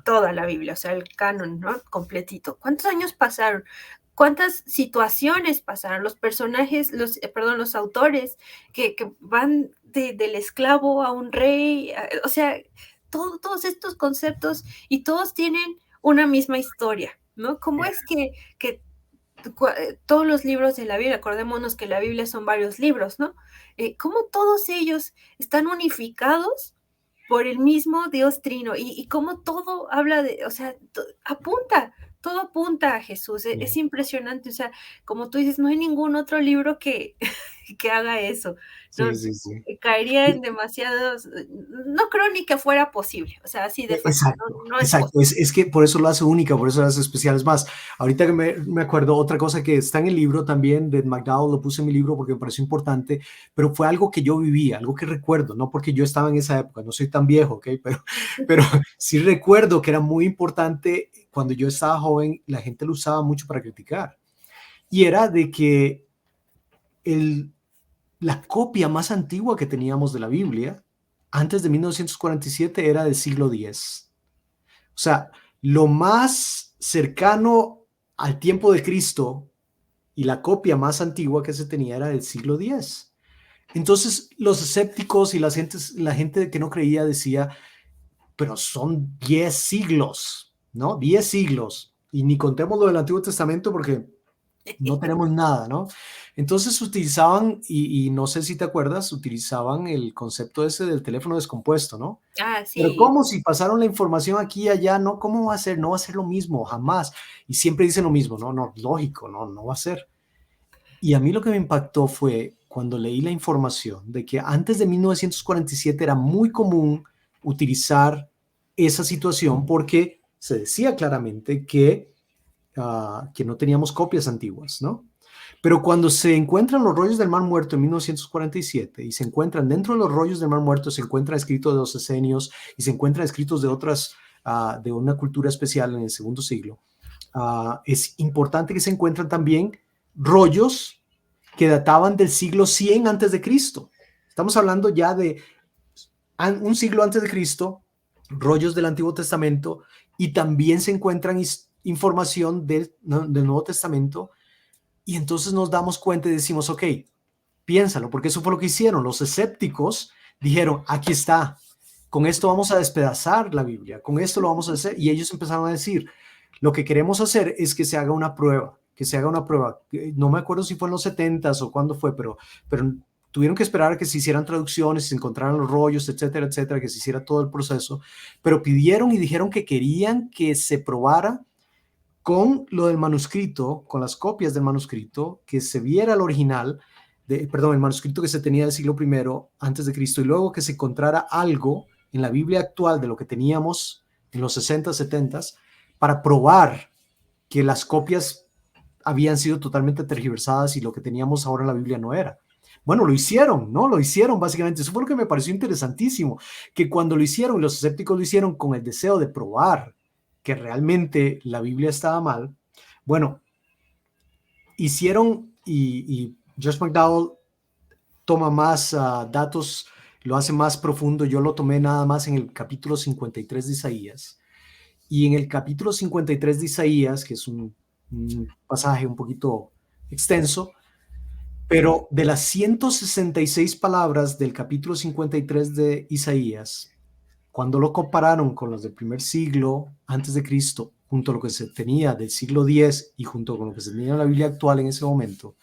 toda la Biblia, o sea, el canon, ¿no? Completito. ¿Cuántos años pasaron? ¿Cuántas situaciones pasaron? Los personajes, perdón, los autores que van del esclavo a un rey, o sea, todos estos conceptos y todos tienen una misma historia, ¿no? ¿Cómo es que todos los libros de la Biblia, acordémonos que la Biblia son varios libros, ¿no? ¿Cómo todos ellos están unificados por el mismo Dios Trino y cómo todo habla de, o sea, todo apunta a Jesús? Es impresionante, o sea, como tú dices, no hay ningún otro libro que, que haga eso, ¿no? Sí, sí, sí. Caería en demasiados, no creo ni que fuera posible, o sea, así de fácil, Exacto, no es exacto. posible. Es que por eso lo hace única, por eso lo hace especial. Es más, ahorita que me acuerdo, otra cosa que está en el libro también de McDowell, lo puse en mi libro porque me pareció importante, pero fue algo que yo vivía, algo que recuerdo, no porque yo estaba en esa época, no soy tan viejo, ¿ok? Pero sí recuerdo que era muy importante cuando yo estaba joven, la gente lo usaba mucho para criticar. Y era de que la copia más antigua que teníamos de la Biblia, antes de 1947, era del siglo X. O sea, lo más cercano al tiempo de Cristo y la copia más antigua que se tenía era del siglo X. Entonces, los escépticos y la gente que no creía decía, pero son 10 siglos, ¿no? 10 siglos. Y ni contemos lo del Antiguo Testamento porque no tenemos nada, ¿no? Entonces utilizaban, y no sé si te acuerdas, utilizaban el concepto ese del teléfono descompuesto, ¿no? Ah, Pero sí. ¿cómo si pasaron la información aquí y allá? No, ¿cómo va a ser? No va a ser lo mismo, jamás. Y siempre dicen lo mismo, no, no, lógico, no, no va a ser. Y a mí lo que me impactó fue cuando leí la información de que antes de 1947 era muy común utilizar esa situación porque se decía claramente que no teníamos copias antiguas, ¿no? Pero cuando se encuentran los rollos del Mar Muerto en 1947 y se encuentran dentro de los rollos del Mar Muerto, se encuentran escritos de los esenios y se encuentran escritos de otras, de una cultura especial en el segundo siglo, es importante que se encuentran también rollos que databan del siglo 100 antes de Cristo. Estamos hablando ya de un siglo antes de Cristo, rollos del Antiguo Testamento, y también se encuentran información del Nuevo Testamento Y entonces nos damos cuenta y decimos, ok, piénsalo, porque eso fue lo que hicieron. Los escépticos dijeron, aquí está, con esto vamos a despedazar la Biblia, con esto lo vamos a hacer. Y ellos empezaron a decir, lo que queremos hacer es que se haga una prueba, que se haga una prueba. No me acuerdo si fue en los 70s o cuándo fue, pero tuvieron que esperar a que se hicieran traducciones, se encontraran los rollos, etcétera, etcétera, que se hiciera todo el proceso. Pero pidieron y dijeron que querían que se probara con lo del manuscrito, con las copias del manuscrito, que se viera el original, perdón, el manuscrito que se tenía del siglo I antes de Cristo, y luego que se encontrara algo en la Biblia actual de lo que teníamos en los 60, 70, para probar que las copias habían sido totalmente tergiversadas y lo que teníamos ahora en la Biblia no era. Bueno, lo hicieron, ¿no? Lo hicieron básicamente. Eso fue lo que me pareció interesantísimo, que cuando lo hicieron, los escépticos lo hicieron con el deseo de probar que realmente la Biblia estaba mal. Bueno, hicieron y Josh McDowell toma más datos, lo hace más profundo. Yo lo tomé nada más en el capítulo 53 de Isaías. Y en el capítulo 53 de Isaías, que es un pasaje un poquito extenso, pero de las 166 palabras del capítulo 53 de Isaías, cuando lo compararon con las del primer siglo antes de Cristo, junto a lo que se tenía del siglo X y junto con lo que se tenía en la Biblia actual en ese momento,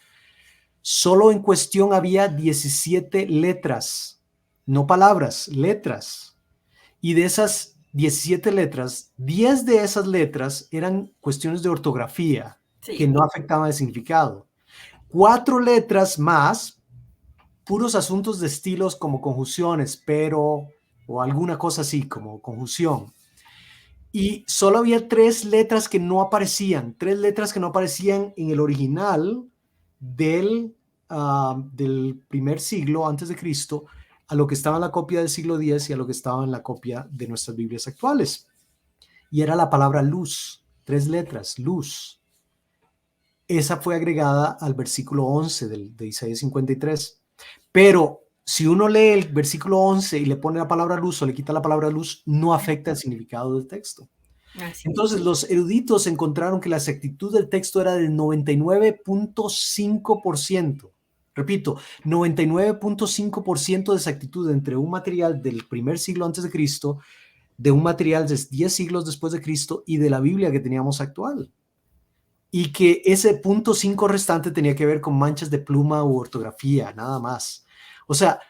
solo en cuestión había 17 letras, no palabras, letras. Y de esas 17 letras, 10 de esas letras eran cuestiones de ortografía que no afectaban el significado. 4 letras más, puros asuntos de estilos como conjunciones, pero, o alguna cosa así como conjunción. Y solo había 3 letras que no aparecían, 3 letras que no aparecían en el original del primer siglo antes de Cristo, a lo que estaba en la copia del siglo X y a lo que estaba en la copia de nuestras Biblias actuales. Y era la palabra luz, 3 letras, luz. Esa fue agregada al versículo 11 de Isaías 53. Pero si uno lee el versículo 11 y le pone la palabra luz o le quita la palabra luz, no afecta el significado del texto. Entonces los eruditos encontraron que la exactitud del texto era del 99.5%. Repito, 99.5% de exactitud entre un material del primer siglo antes de Cristo, de un material de 10 siglos después de Cristo y de la Biblia que teníamos actual. Y que ese 0.5 restante tenía que ver con manchas de pluma u ortografía, nada más. O sea,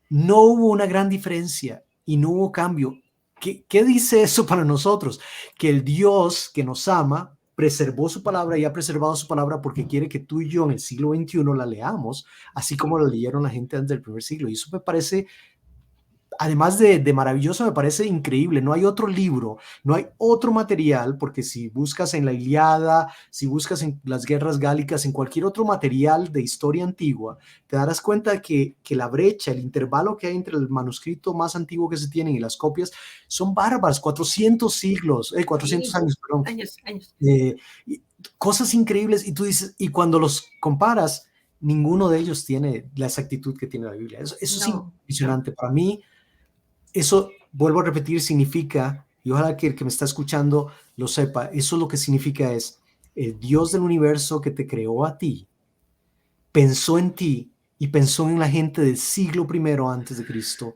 no hubo una gran diferencia y no hubo cambio. ¿Qué dice eso para nosotros? Que el Dios que nos ama preservó su palabra y ha preservado su palabra porque quiere que tú y yo en el siglo XXI la leamos, así como la leyeron la gente antes del primer siglo. Y eso me parece, además de maravilloso, me parece increíble. No hay otro libro, no hay otro material, porque si buscas en la Ilíada, si buscas en las guerras gálicas, en cualquier otro material de historia antigua, te darás cuenta que la brecha, el intervalo que hay entre el manuscrito más antiguo que se tiene y las copias son bárbaras, 400 años, perdón. Años. Cosas increíbles, y tú dices, y cuando los comparas, ninguno de ellos tiene la exactitud que tiene la Biblia. Eso es impresionante. Para mí, eso, vuelvo a repetir, significa, y ojalá que el que me está escuchando lo sepa, eso lo que significa es el Dios del universo que te creó a ti, pensó en ti y pensó en la gente del siglo I antes de Cristo,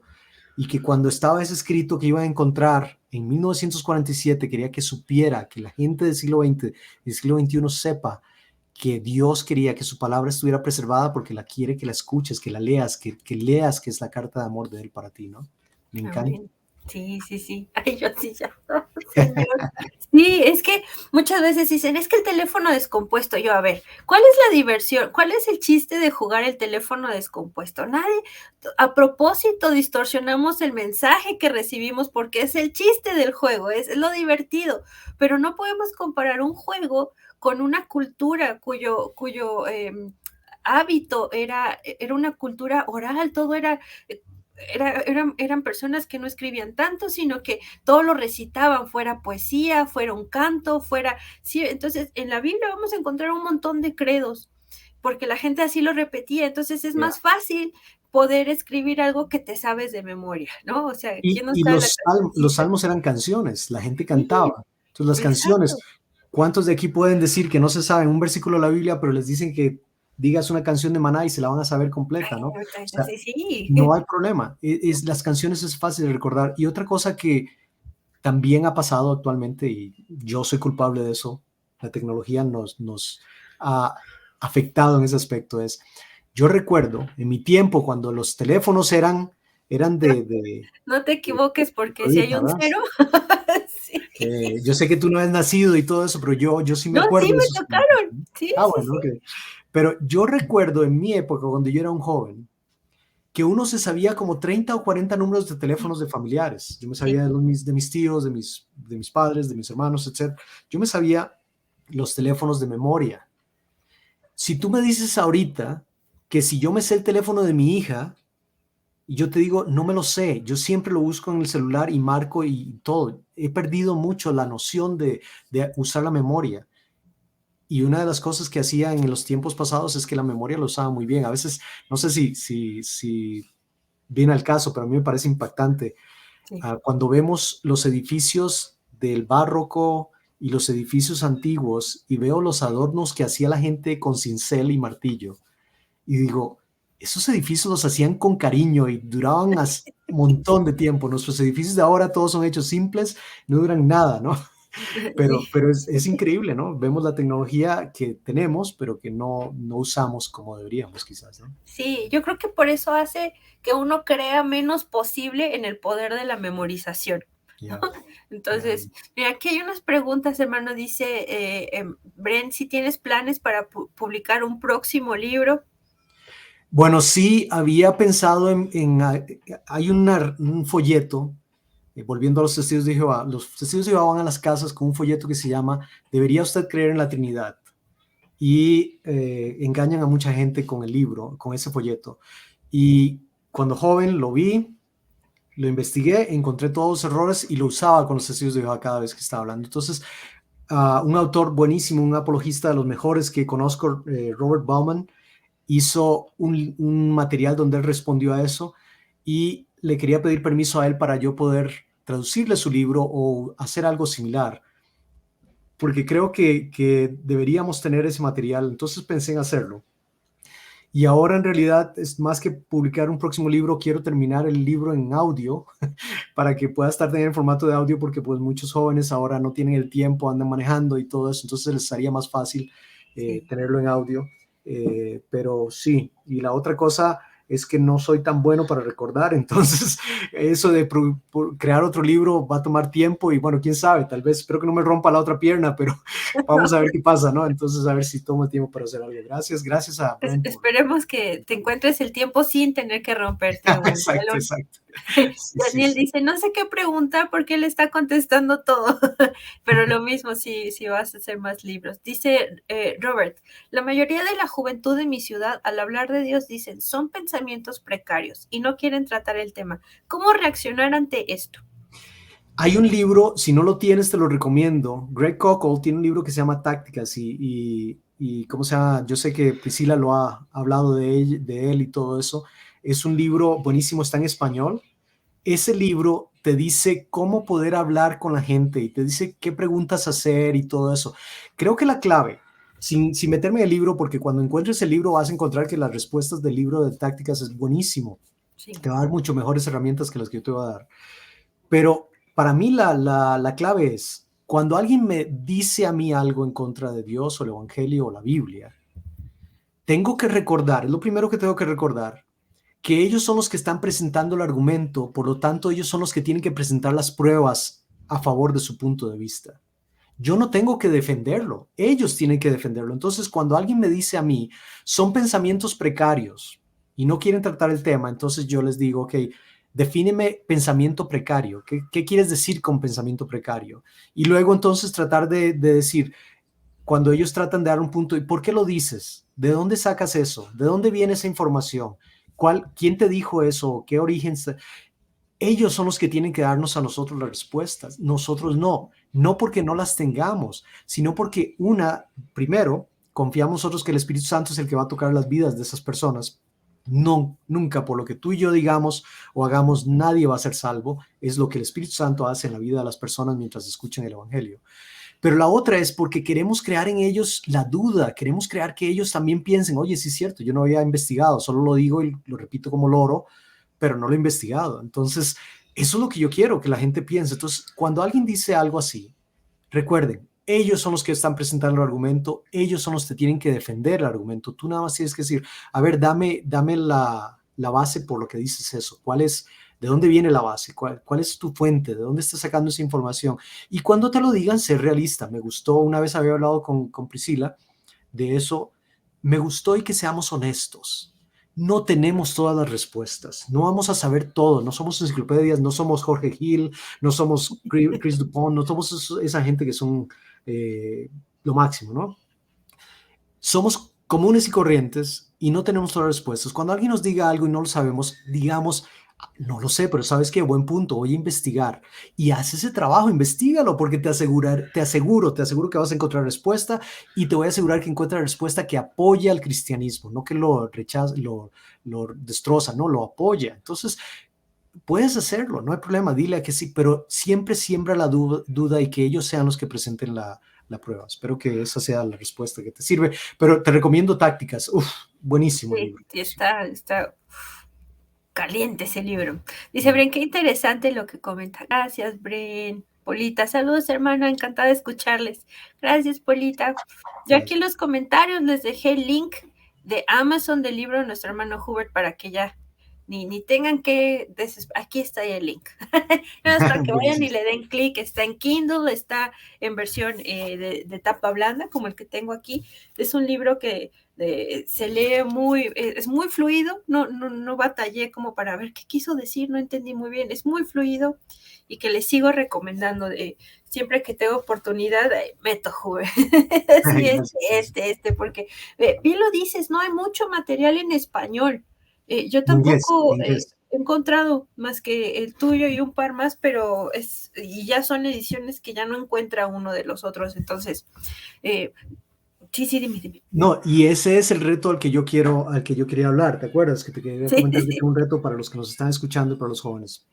y que cuando estaba ese escrito que iba a encontrar en 1947, quería que supiera, que la gente del siglo XX, del siglo XXI sepa que Dios quería que su palabra estuviera preservada porque la quiere que la escuches, que la leas, que leas que es la carta de amor de Él para ti, ¿no? Me encanta. Amén. Sí. Ay, yo sí ya. Señor. Sí, es que muchas veces dicen, es que el teléfono descompuesto. Yo, a ver, ¿cuál es la diversión? ¿Cuál es el chiste de jugar el teléfono descompuesto? Nadie, a propósito, distorsionamos el mensaje que recibimos porque es el chiste del juego, es lo divertido, pero no podemos comparar un juego con una cultura cuyo hábito era una cultura oral, todo eran personas que no escribían tanto, sino que todo lo recitaban, fuera poesía, fuera un canto, sí, entonces en la Biblia vamos a encontrar un montón de credos, porque la gente así lo repetía, entonces es más fácil poder escribir algo que te sabes de memoria, ¿no? O sea, ¿quién no sabe los salmos eran canciones, la gente cantaba. Entonces las canciones, ¿Cuántos de aquí pueden decir que no se saben un versículo de la Biblia, pero les dicen que digas una canción de Maná y se la van a saber completa, ¿no? O sea, Sí, sí. no hay problema. Las canciones es fácil de recordar. Y otra cosa que también ha pasado actualmente, y yo soy culpable de eso, la tecnología nos ha afectado en ese aspecto, es, yo recuerdo en mi tiempo cuando los teléfonos eran No te de equivoques porque si hay ruedita, un ¿verdad? cero, sí. Yo sé que tú no has nacido y todo eso, pero yo sí me No, acuerdo sí de me esos tiempos, tocaron. ¿no? Sí, Ah, sí, bueno, ok. sí. Pero yo recuerdo en mi época, cuando yo era un joven, que uno se sabía como 30 o 40 números de teléfonos de familiares. Yo me Sí, sabía de mis tíos, de mis padres, de mis hermanos, etc. Yo me sabía los teléfonos de memoria. Si tú me dices ahorita que si yo me sé el teléfono de mi hija, y yo te digo, no me lo sé, yo siempre lo busco en el celular y marco y todo. He perdido mucho la noción de usar la memoria. Y una de las cosas que hacía en los tiempos pasados es que la memoria lo usaba muy bien. A veces, no sé si viene al caso, pero a mí me parece impactante. sí. Cuando vemos los edificios del barroco y los edificios antiguos y veo los adornos que hacía la gente con cincel y martillo, y digo, esos edificios los hacían con cariño y duraban un montón de tiempo. Nuestros edificios de ahora todos son hechos simples, no duran nada, ¿no? Sí. Pero es increíble, ¿no? Vemos la tecnología que tenemos, pero que no usamos como deberíamos, quizás, ¿no? Sí, yo creo que por eso hace que uno crea menos posible en el poder de la memorización, ¿no? Ya, ya. Entonces, mira, aquí hay unas preguntas, hermano, dice Bren, si tienes planes para publicar un próximo libro. Bueno, sí, había pensado hay un folleto, volviendo a los testigos de Jehová, los testigos de Jehová van a las casas con un folleto que se llama ¿Debería usted creer en la Trinidad? Y engañan a mucha gente con el libro, con ese folleto. Y cuando joven lo vi, lo investigué, encontré todos los errores y lo usaba con los testigos de Jehová cada vez que estaba hablando. Entonces, un autor buenísimo, un apologista de los mejores que conozco, Robert Bauman, hizo un material donde él respondió a eso y le quería pedir permiso a él para yo poder traducirle su libro o hacer algo similar, porque creo que deberíamos tener ese material. Entonces pensé en hacerlo. Y ahora en realidad es más que publicar un próximo libro, quiero terminar el libro en audio para que pueda estar en formato de audio, porque pues muchos jóvenes ahora no tienen el tiempo, andan manejando y todo eso, entonces les haría más fácil Sí. tenerlo en audio. Pero sí, y la otra cosa es que no soy tan bueno para recordar, entonces eso de crear otro libro va a tomar tiempo y bueno, quién sabe, tal vez espero que no me rompa la otra pierna, pero vamos a ver qué pasa, ¿no? Entonces a ver si tomo tiempo para hacer algo. Gracias a Brent por... Esperemos que te encuentres el tiempo sin tener que romperte un Exacto, talón. exacto. Sí, sí, Daniel sí. dice, no sé qué preguntar porque él está contestando todo, pero lo mismo si vas a hacer más libros. Dice Robert, la mayoría de la juventud de mi ciudad al hablar de Dios dicen, son pensamientos precarios y no quieren tratar el tema. ¿Cómo reaccionar ante esto? Hay un libro, si no lo tienes, te lo recomiendo. Greg Koukl tiene un libro que se llama Tácticas y ¿cómo se llama? Yo sé que Priscila lo ha hablado de él y todo eso. Es un libro buenísimo, está en español. Ese libro te dice cómo poder hablar con la gente y te dice qué preguntas hacer y todo eso. Creo que la clave, sin meterme en el libro, porque cuando encuentres el libro vas a encontrar que las respuestas del libro de tácticas es buenísimo. Sí, Te va a dar mucho mejores herramientas que las que yo te voy a dar. Pero para mí la clave es, cuando alguien me dice a mí algo en contra de Dios o el Evangelio o la Biblia, tengo que recordar, es lo primero que tengo que recordar, que ellos son los que están presentando el argumento, por lo tanto ellos son los que tienen que presentar las pruebas a favor de su punto de vista. Yo no tengo que defenderlo, ellos tienen que defenderlo. Entonces, cuando alguien me dice a mí, son pensamientos precarios y no quieren tratar el tema, entonces yo les digo, ok, defíneme pensamiento precario. ¿Qué quieres decir con pensamiento precario? Y luego entonces tratar de decir, cuando ellos tratan de dar un punto, ¿y por qué lo dices? ¿De dónde sacas eso? ¿De dónde viene esa información? ¿Quién te dijo eso? ¿Qué origen? Ellos son los que tienen que darnos a nosotros las respuestas, nosotros no, no porque no las tengamos, sino porque primero, confiamos nosotros que el Espíritu Santo es el que va a tocar las vidas de esas personas. No, nunca por lo que tú y yo digamos o hagamos, nadie va a ser salvo. Es lo que el Espíritu Santo hace en la vida de las personas mientras escuchan el Evangelio. Pero la otra es porque queremos crear en ellos la duda, queremos crear que ellos también piensen, oye, sí es cierto, yo no había investigado, solo lo digo y lo repito como loro, pero no lo he investigado. Entonces, eso es lo que yo quiero, que la gente piense. Entonces, cuando alguien dice algo así, recuerden, ellos son los que están presentando el argumento, ellos son los que tienen que defender el argumento. Tú nada más tienes que decir, a ver, dame la base por lo que dices eso. ¿De dónde viene la base? ¿Cuál es tu fuente? ¿De dónde estás sacando esa información? Y cuando te lo digan, ser realista. Me gustó, una vez había hablado con Priscila de eso, me gustó y que seamos honestos. No tenemos todas las respuestas, no vamos a saber todo, no somos enciclopedias, no somos Jorge Gil, no somos Chris Dupont, no somos esa gente que son lo máximo, ¿no? Somos comunes y corrientes y no tenemos todas las respuestas. Cuando alguien nos diga algo y no lo sabemos, digamos, no lo sé, pero sabes qué, buen punto, voy a investigar. Y haz ese trabajo, investigalo, porque te aseguro que vas a encontrar respuesta y te voy a asegurar que encuentres respuesta que apoya al cristianismo, no que lo rechaza, lo destroza, no, lo apoya. Entonces, puedes hacerlo, no hay problema, dile a que sí, pero siempre siembra la duda y que ellos sean los que presenten la prueba. Espero que esa sea la respuesta que te sirve, pero te recomiendo Tácticas. Uf, buenísimo Sí, libro. sí, está caliente ese libro. Dice Bren, qué interesante lo que comenta. Gracias, Bren. Polita, saludos, hermano, encantada de escucharles. Gracias, Polita. Yo aquí en los comentarios les dejé el link de Amazon del libro de nuestro hermano Hubert para que ya ni tengan que aquí está el link. Para que vayan y le den clic. Está en Kindle, está en versión de tapa blanda, como el que tengo aquí. Es un libro que se lee es muy fluido, no batallé como para ver qué quiso decir, no entendí muy bien, es muy fluido y que les sigo recomendando siempre que tengo oportunidad, meto Hubert. Sí, porque bien lo dices, no hay mucho material en español. Yo tampoco he encontrado más que el tuyo y un par más, pero y ya son ediciones que ya no encuentra uno de los otros, entonces sí, dime. No, y ese es el reto al que yo quería hablar, ¿te acuerdas? Que te quería comentar que tengo un reto para los que nos están escuchando y para los jóvenes.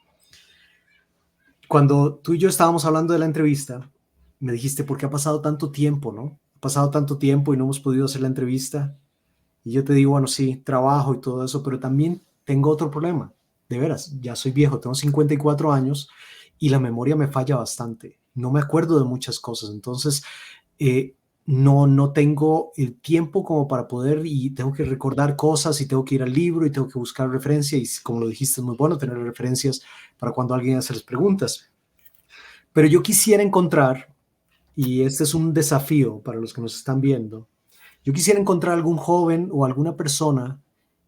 Cuando tú y yo estábamos hablando de la entrevista, me dijiste, ¿por qué ha pasado tanto tiempo, no? Ha pasado tanto tiempo y no hemos podido hacer la entrevista. Y yo te digo, bueno, sí, trabajo y todo eso, pero también tengo otro problema. De veras, ya soy viejo, tengo 54 años y la memoria me falla bastante. No me acuerdo de muchas cosas. Entonces, no tengo el tiempo como para poder y tengo que recordar cosas y tengo que ir al libro y tengo que buscar referencia y como lo dijiste, es muy bueno tener referencias para cuando alguien hace las preguntas. Pero yo quisiera encontrar, y este es un desafío para los que nos están viendo, yo quisiera encontrar algún joven o alguna persona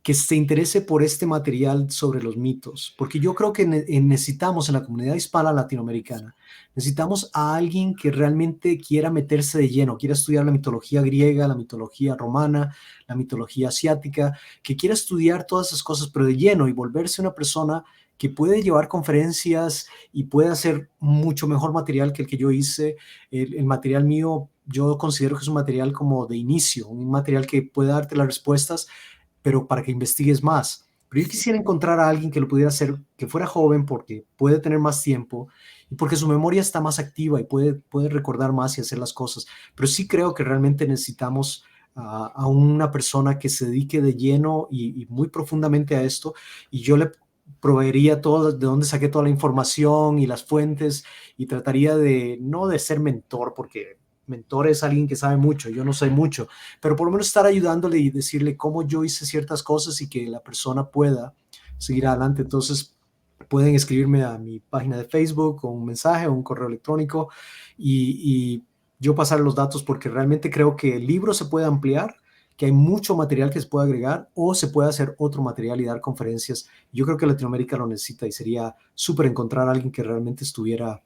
que se interese por este material sobre los mitos, porque yo creo que necesitamos en la comunidad hispana latinoamericana, necesitamos a alguien que realmente quiera meterse de lleno, quiera estudiar la mitología griega, la mitología romana, la mitología asiática, que quiera estudiar todas esas cosas, pero de lleno y volverse una persona que puede llevar conferencias y puede hacer mucho mejor material que el que yo hice. El material mío yo considero que es un material como de inicio, un material que puede darte las respuestas, pero para que investigues más. Pero yo quisiera encontrar a alguien que lo pudiera hacer, que fuera joven porque puede tener más tiempo y porque su memoria está más activa y puede recordar más y hacer las cosas. Pero sí creo que realmente necesitamos a una persona que se dedique de lleno y muy profundamente a esto, y yo le proveería todo de dónde saqué toda la información y las fuentes, y trataría no de ser mentor, porque mentor es alguien que sabe mucho, yo no sé mucho, pero por lo menos estar ayudándole y decirle cómo yo hice ciertas cosas y que la persona pueda seguir adelante. Entonces pueden escribirme a mi página de Facebook con un mensaje o un correo electrónico y yo pasar los datos, porque realmente creo que el libro se puede ampliar, que hay mucho material que se puede agregar o se puede hacer otro material y dar conferencias. Yo creo que Latinoamérica lo necesita y sería súper encontrar a alguien que realmente estuviera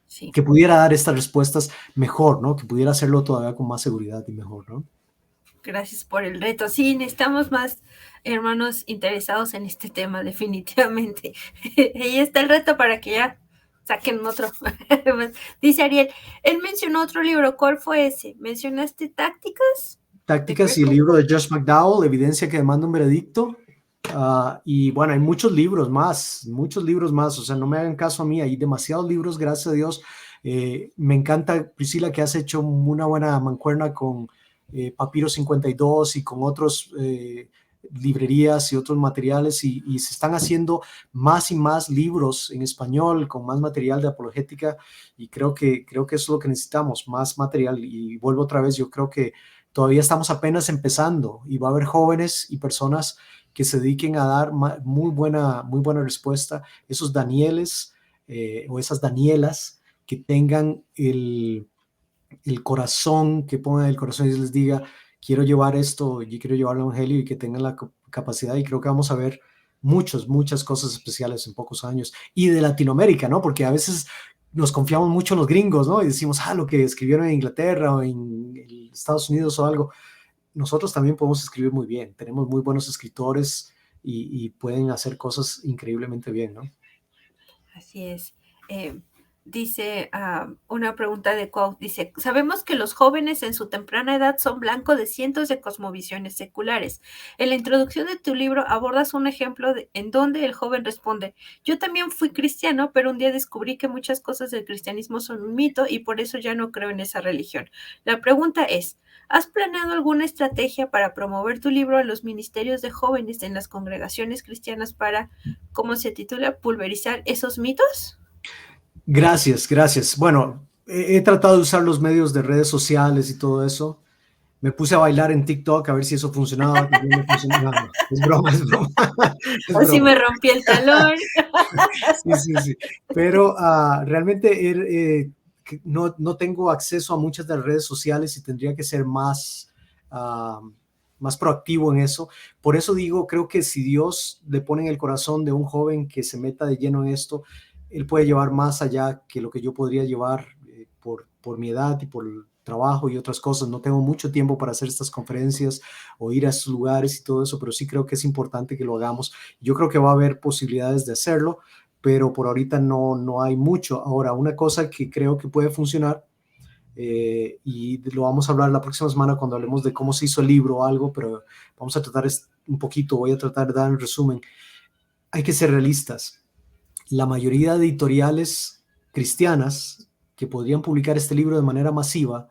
sí, que pudiera dar estas respuestas mejor, ¿no? Que pudiera hacerlo todavía con más seguridad y mejor, ¿no? Gracias por el reto. Sí, necesitamos más hermanos interesados en este tema, definitivamente. Ahí está el reto para que ya saquen otro. Dice Ariel, él mencionó otro libro. ¿Cuál fue ese? ¿Mencionaste Tácticas? Tácticas y el libro de Josh McDowell, Evidencia que demanda un veredicto. Y bueno, hay muchos libros más, o sea, no me hagan caso a mí, hay demasiados libros, gracias a Dios. Me encanta, Priscila, que has hecho una buena mancuerna con Papiro 52 y con otros librerías y otros materiales y se están haciendo más y más libros en español con más material de apologética y creo que eso es lo que necesitamos, más material. Y vuelvo otra vez, yo creo que todavía estamos apenas empezando y va a haber jóvenes y personas que se dediquen a dar muy buena respuesta. Esos Danieles o esas Danielas que tengan el corazón, que pongan el corazón y les diga, quiero llevar esto, yo quiero llevar el Evangelio y que tengan la capacidad. Y creo que vamos a ver muchas cosas especiales en pocos años. Y de Latinoamérica, ¿no? Porque a veces nos confiamos mucho en los gringos, ¿no? Y decimos, lo que escribieron en Inglaterra o en Estados Unidos o algo. Nosotros también podemos escribir muy bien. Tenemos muy buenos escritores y pueden hacer cosas increíblemente bien, ¿no? Así es. Eh, dice una pregunta de Cuau, dice, sabemos que los jóvenes en su temprana edad son blanco de cientos de cosmovisiones seculares. En la introducción de tu libro abordas un ejemplo en donde el joven responde, yo también fui cristiano, pero un día descubrí que muchas cosas del cristianismo son un mito y por eso ya no creo en esa religión. La pregunta es, ¿has planeado alguna estrategia para promover tu libro a los ministerios de jóvenes en las congregaciones cristianas para, ¿cómo se titula? ¿Pulverizar esos mitos? Gracias. Bueno, he tratado de usar los medios de redes sociales y todo eso. Me puse a bailar en TikTok a ver si eso funcionaba. No funcionaba. No, es broma, es broma. Es Así broma. me rompí el talón. Sí. Pero realmente no tengo acceso a muchas de las redes sociales y tendría que ser ah, más proactivo en eso. Por eso digo, creo que si Dios le pone en el corazón de un joven que se meta de lleno en esto, él puede llevar más allá que lo que yo podría llevar por mi edad y por el trabajo y otras cosas. No tengo mucho tiempo para hacer estas conferencias o ir a estos lugares y todo eso, pero sí creo que es importante que lo hagamos. Yo creo que va a haber posibilidades de hacerlo, pero por ahorita no hay mucho. Ahora, una cosa que creo que puede funcionar, y lo vamos a hablar la próxima semana cuando hablemos de cómo se hizo el libro o algo, pero vamos a tratar un poquito, voy a tratar de dar un resumen. Hay que ser realistas. La mayoría de editoriales cristianas que podrían publicar este libro de manera masiva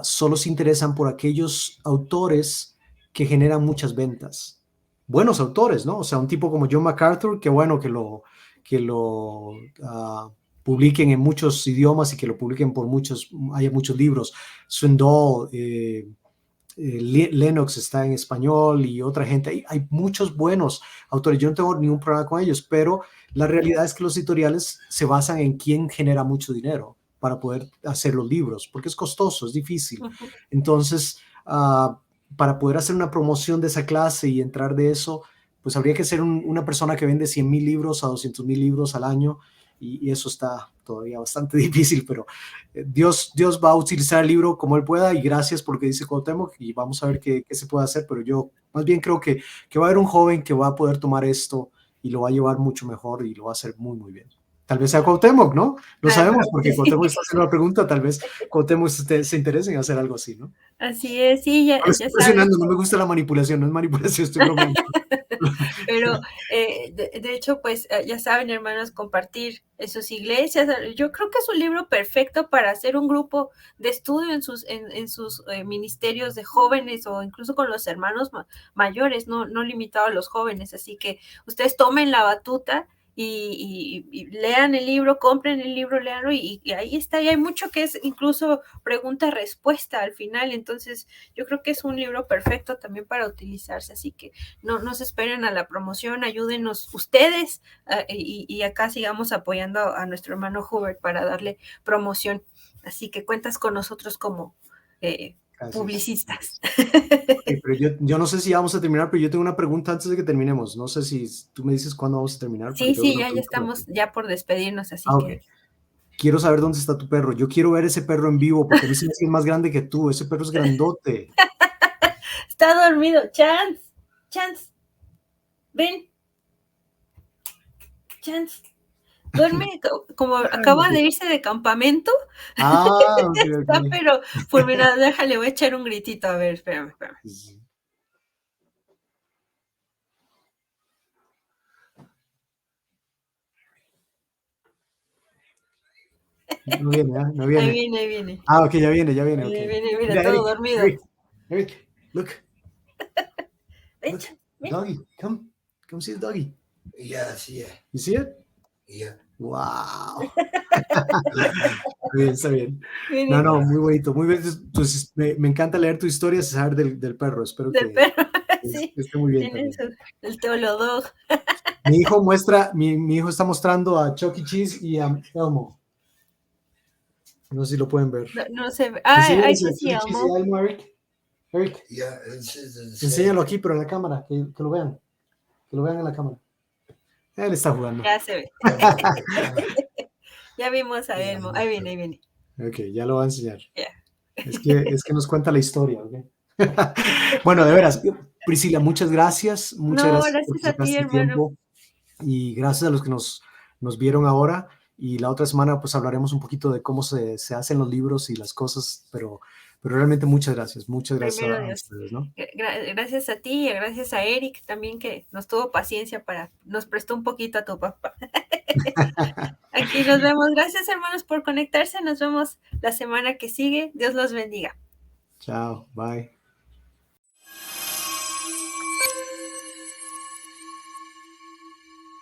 solo se interesan por aquellos autores que generan muchas ventas. Buenos autores, ¿no? O sea, un tipo como John MacArthur, que bueno que lo publiquen en muchos idiomas y que lo publiquen haya muchos libros. Swindoll, Lennox está en español y otra gente. Hay muchos buenos autores. Yo no tengo ningún problema con ellos, pero la realidad es que los editoriales se basan en quién genera mucho dinero para poder hacer los libros, porque es costoso, es difícil. Entonces, para poder hacer una promoción de esa clase y entrar de eso, pues habría que ser una persona que vende 100,000 libros a 200,000 libros al año y eso está todavía bastante difícil, pero Dios va a utilizar el libro como Él pueda y gracias por lo que dice Cuauhtémoc y vamos a ver qué se puede hacer, pero yo más bien creo que va a haber un joven que va a poder tomar esto y lo va a llevar mucho mejor y lo va a hacer muy bien. Tal vez sea Cuauhtémoc, ¿no? No sabemos porque Cuauhtémoc está haciendo la pregunta, tal vez Cuauhtémoc se interese en hacer algo así, ¿no? Así es, sí, No me ya estoy sabes. presionando, no me gusta la manipulación, no es manipulación, estoy bromeando. Pero de hecho, pues ya saben, hermanos, compartir en sus iglesias. Yo creo que es un libro perfecto para hacer un grupo de estudio en sus ministerios de jóvenes o incluso con los hermanos mayores, no limitado a los jóvenes. Así que ustedes tomen la batuta y lean el libro, compren el libro, leanlo y ahí está. Y hay mucho que es incluso pregunta-respuesta al final. Entonces, yo creo que es un libro perfecto también para utilizarse. Así que no se esperen a la promoción, ayúdenos ustedes y acá sigamos apoyando a nuestro hermano Hubert para darle promoción. Así que cuentas con nosotros como Gracias. publicistas. Okay, pero yo no sé si vamos a terminar, pero yo tengo una pregunta antes de que terminemos. No sé si tú me dices cuándo vamos a terminar, pero Sí, tengo sí, una ya pregunta para estamos ti. ya por despedirnos, así Ok. que Quiero saber dónde está tu perro. Yo quiero ver ese perro en vivo porque a mí se me hace más grande que tú. Ese perro es grandote. está dormido. Chance, ven, Chance. Duerme como acaba de irse de campamento. Ok, ok. Está, pero fulminado. Déjale, voy a echar un gritito. A ver, espérame. No viene, ¿ah? No Ahí viene. viene, ahí viene. Ah, ok, ya viene, ok. Ahí viene, mira, Mira, todo Eric, dormido. Eric, Eric, look, look, Ven, ven. doggy, come see the doggy. Yeah, I see it. You see it? Yeah. Wow. Está bien, está bien. Viene No, muy bonito, muy bien. Entonces, me encanta leer tu historia, saber del perro. Espero del que perro. Sí, esté muy bien tiene también. el teolodog. Mi hijo está mostrando a Chuck E. Cheese y a Elmo. No sé si lo pueden ver. No se ve. Ah, ahí Enséñales a sí, Chuck sí, E. Cheese y Elmo. a Elmo, Eric. Eric, Yeah, it's the enséñalo aquí, pero en la cámara, que lo vean. Que lo vean en la cámara. Él está jugando. Ya se ve. Ya vimos a Elmo. Ahí viene, ahí viene. Ok, ya lo va a enseñar. Ya. Es que nos cuenta la historia, ¿ok? Bueno, de veras, Priscila, muchas gracias. Muchas No, gracias por gracias a ti, sacaste el hermano. tiempo. Y gracias a los que nos vieron ahora. Y la otra semana, pues hablaremos un poquito de cómo se hacen los libros y las cosas, pero realmente muchas gracias Primero a Dios. ustedes, ¿no? Gracias a ti y gracias a Eric también que nos tuvo paciencia nos prestó un poquito a tu papá. Aquí nos vemos. Gracias, hermanos, por conectarse. Nos vemos la semana que sigue. Dios los bendiga. Chao, bye.